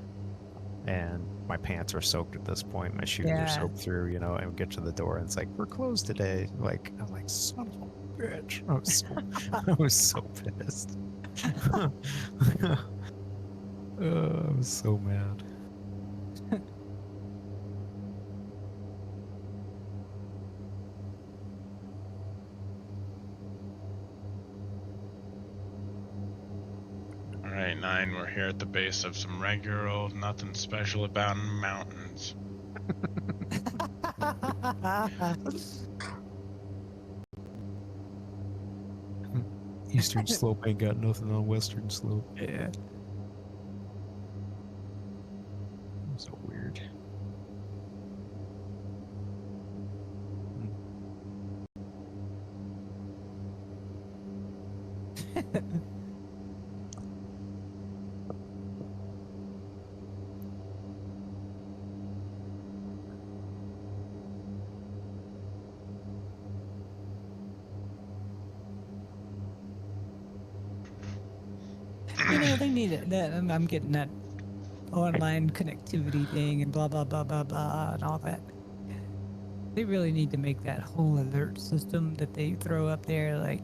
and my pants are soaked at this point. My shoes are soaked through, you know, and we get to the door and it's like, we're closed today. Like, I'm like, son of a bitch. I was so pissed. I was so mad. All right, 9. We're here at the base of some regular old, nothing special about mountains. Eastern slope ain't got nothing on western slope. Yeah. So weird. You know, they need it. I'm getting that online connectivity thing and blah, blah, blah, blah, blah, and all that. They really need to make that whole alert system that they throw up there, like,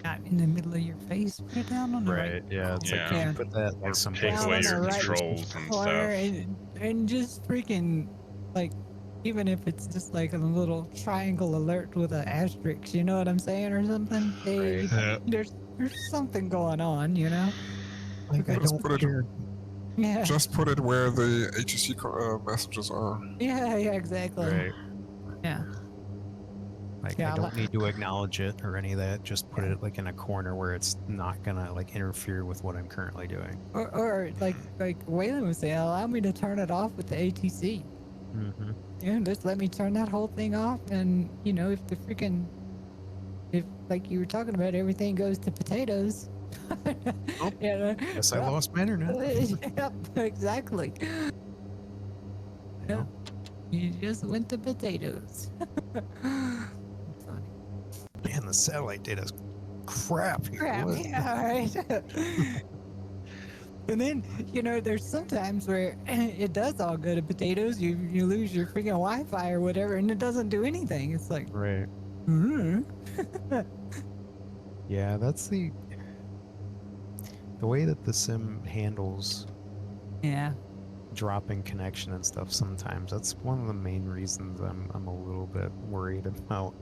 not in the middle of your face, put it down on the right. Yeah, it's Yeah. like, you put that Or like some take down away on your the right controls and corner stuff. and just freaking, like, even if it's just like a little triangle alert with an asterisk, you know what I'm saying, or something. Right. Yeah. There's something going on, you know. Like, I Just don't put it- care. Yeah. Just put it where the HTC messages are. Yeah. Exactly. Right. Yeah. Like, Yeah, I don't need to acknowledge it or any of that. Just put it like in a corner where it's not gonna like interfere with what I'm currently doing. Or like Waylon was saying, allow me to turn it off with the ATC. Mm-hmm. Yeah, just let me turn that whole thing off, and you know, if like you were talking about, everything goes to potatoes. Oh, you know, Guess I lost my internet. Yep, exactly. Yeah. You just went to potatoes. Funny. Man, the satellite data's crap here. Crap. What? Yeah, right. And then, you know, there's sometimes where it does all go to potatoes. You lose your freaking Wi-Fi or whatever, and it doesn't do anything. It's like, Right. Yeah, that's the way that the sim handles yeah, dropping connection and stuff sometimes. That's one of the main reasons I'm a little bit worried about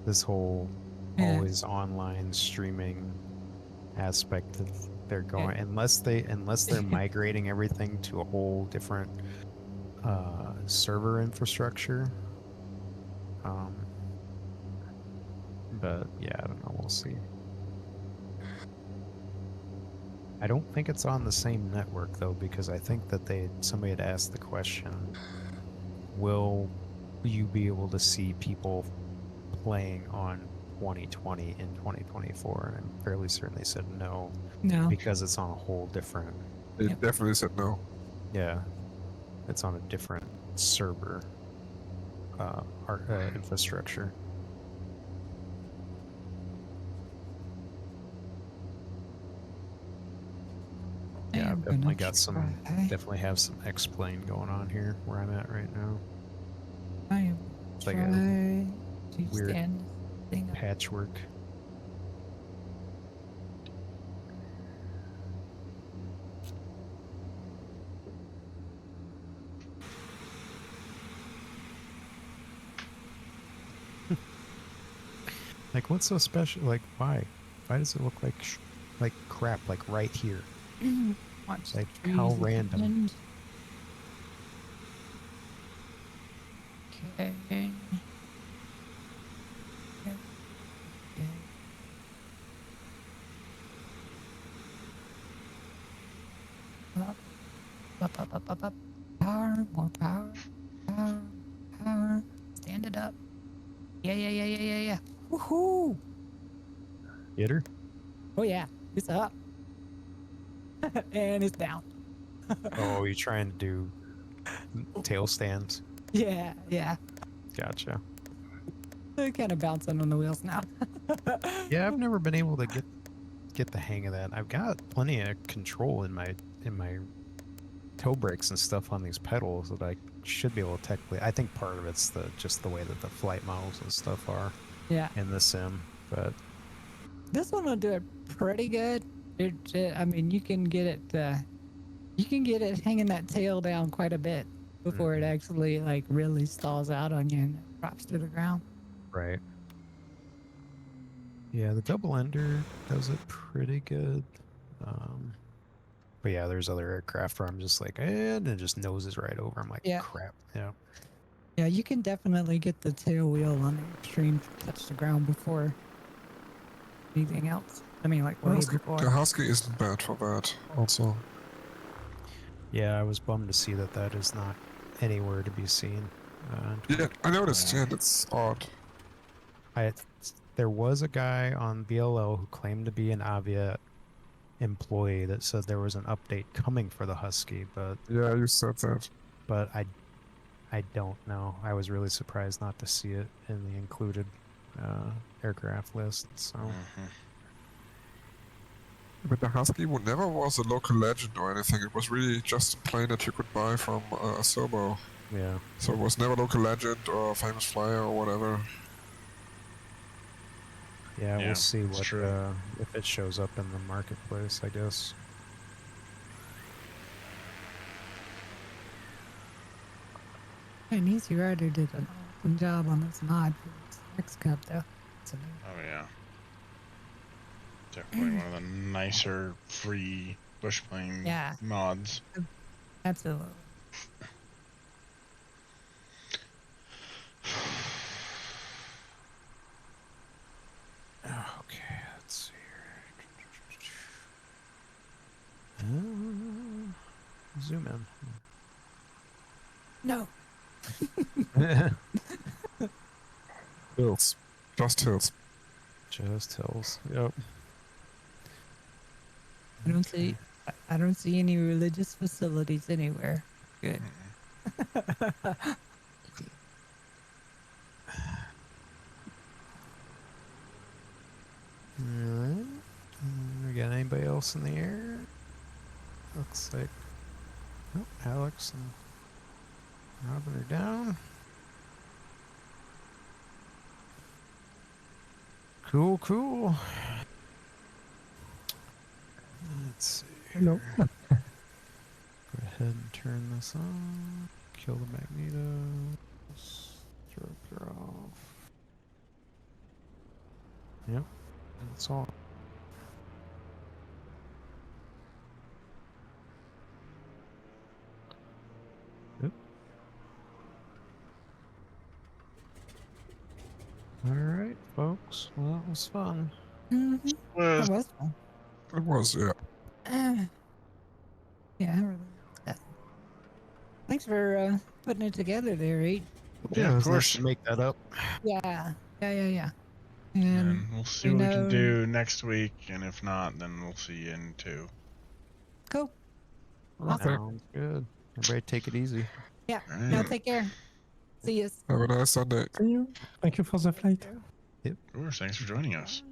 this whole Yeah. always online streaming aspect that they're going, unless they're migrating everything to a whole different server infrastructure. But yeah, I don't know, we'll see. I don't think it's on the same network though, because I think that somebody had asked the question, will you be able to see people playing on 2020 in 2024? And I'm fairly certain they said no, because it's on a whole different, They definitely said no. yeah, it's on a different server infrastructure. Yeah, I've definitely got definitely have some X-Plane going on here where I'm at right now. I am It's like a trying to weird stand this thing up. patchwork. Like, what's so special? Like, why? Why does it look like crap? Like right here. Watch Like, the how trees at the random. end. Okay. Up. Power, more power, power, power. Stand it up. Yeah. Woohoo! Get her? Oh yeah, it's up. And it's down. Oh, you trying to do tail stands? Yeah. Gotcha. They're kind of bouncing on the wheels now. Yeah, I've never been able to get the hang of that. I've got plenty of control in my toe brakes and stuff on these pedals that I should be able to technically. I think part of it's just the way that the flight models and stuff are Yeah. in the sim, but This one will do it pretty good. I mean, you can get it hanging that tail down quite a bit before it actually like really stalls out on you and drops to the ground. right. Yeah, the double ender does it pretty good. But yeah, there's other aircraft where I'm just like, and it just noses right over. I'm like, Yeah. crap. Yeah. Yeah, you can definitely get the tail wheel on the extreme to touch the ground before anything else. I mean, like way before. The Husky isn't bad for that, also. Yeah, I was bummed to see that is not anywhere to be seen. Yeah, I noticed. Yeah, that's odd. There was a guy on BLO who claimed to be an Aviat employee that said there was an update coming for the Husky, but Yeah, you said that. I don't know. I was really surprised not to see it in the included aircraft list. So But the Husky never was a local legend or anything. It was really just a plane that you could buy from a Serbo. yeah, So it was never local legend or famous flyer or whatever. yeah, Yeah, we'll see that's what true. if it shows up in the marketplace. I guess. And Easy Rider did an awesome job on this mod for this next cup, though. Oh yeah. Definitely one of the nicer free bush plane Yeah. mods. Absolutely. Okay, let's see here. Zoom No. in. Hills. Just hills. Just hills. Yep. I don't see any religious facilities anywhere. Good. Alright. We got anybody else in the air? Looks like Alex and Robin are down. Cool. Let's see. Hello. Go ahead and turn this on. Kill the magnetos. Throw off. Yep. That's all. Yep. Alright, folks. Well, that was fun. Mm-hmm. That was fun. It was, yeah. Yeah, I really liked that. Thanks for putting it together there, Reed. Yeah, it of was nice course. to make that up. Yeah. And And we'll see we what we can know- do next week, and if not, then we'll see you in 2. Cool. Sounds good. Everybody take it easy. Yeah. Right. Now take care. See you. Have a nice Sunday. See you. Thank you for the flight. Of course, thanks for joining us.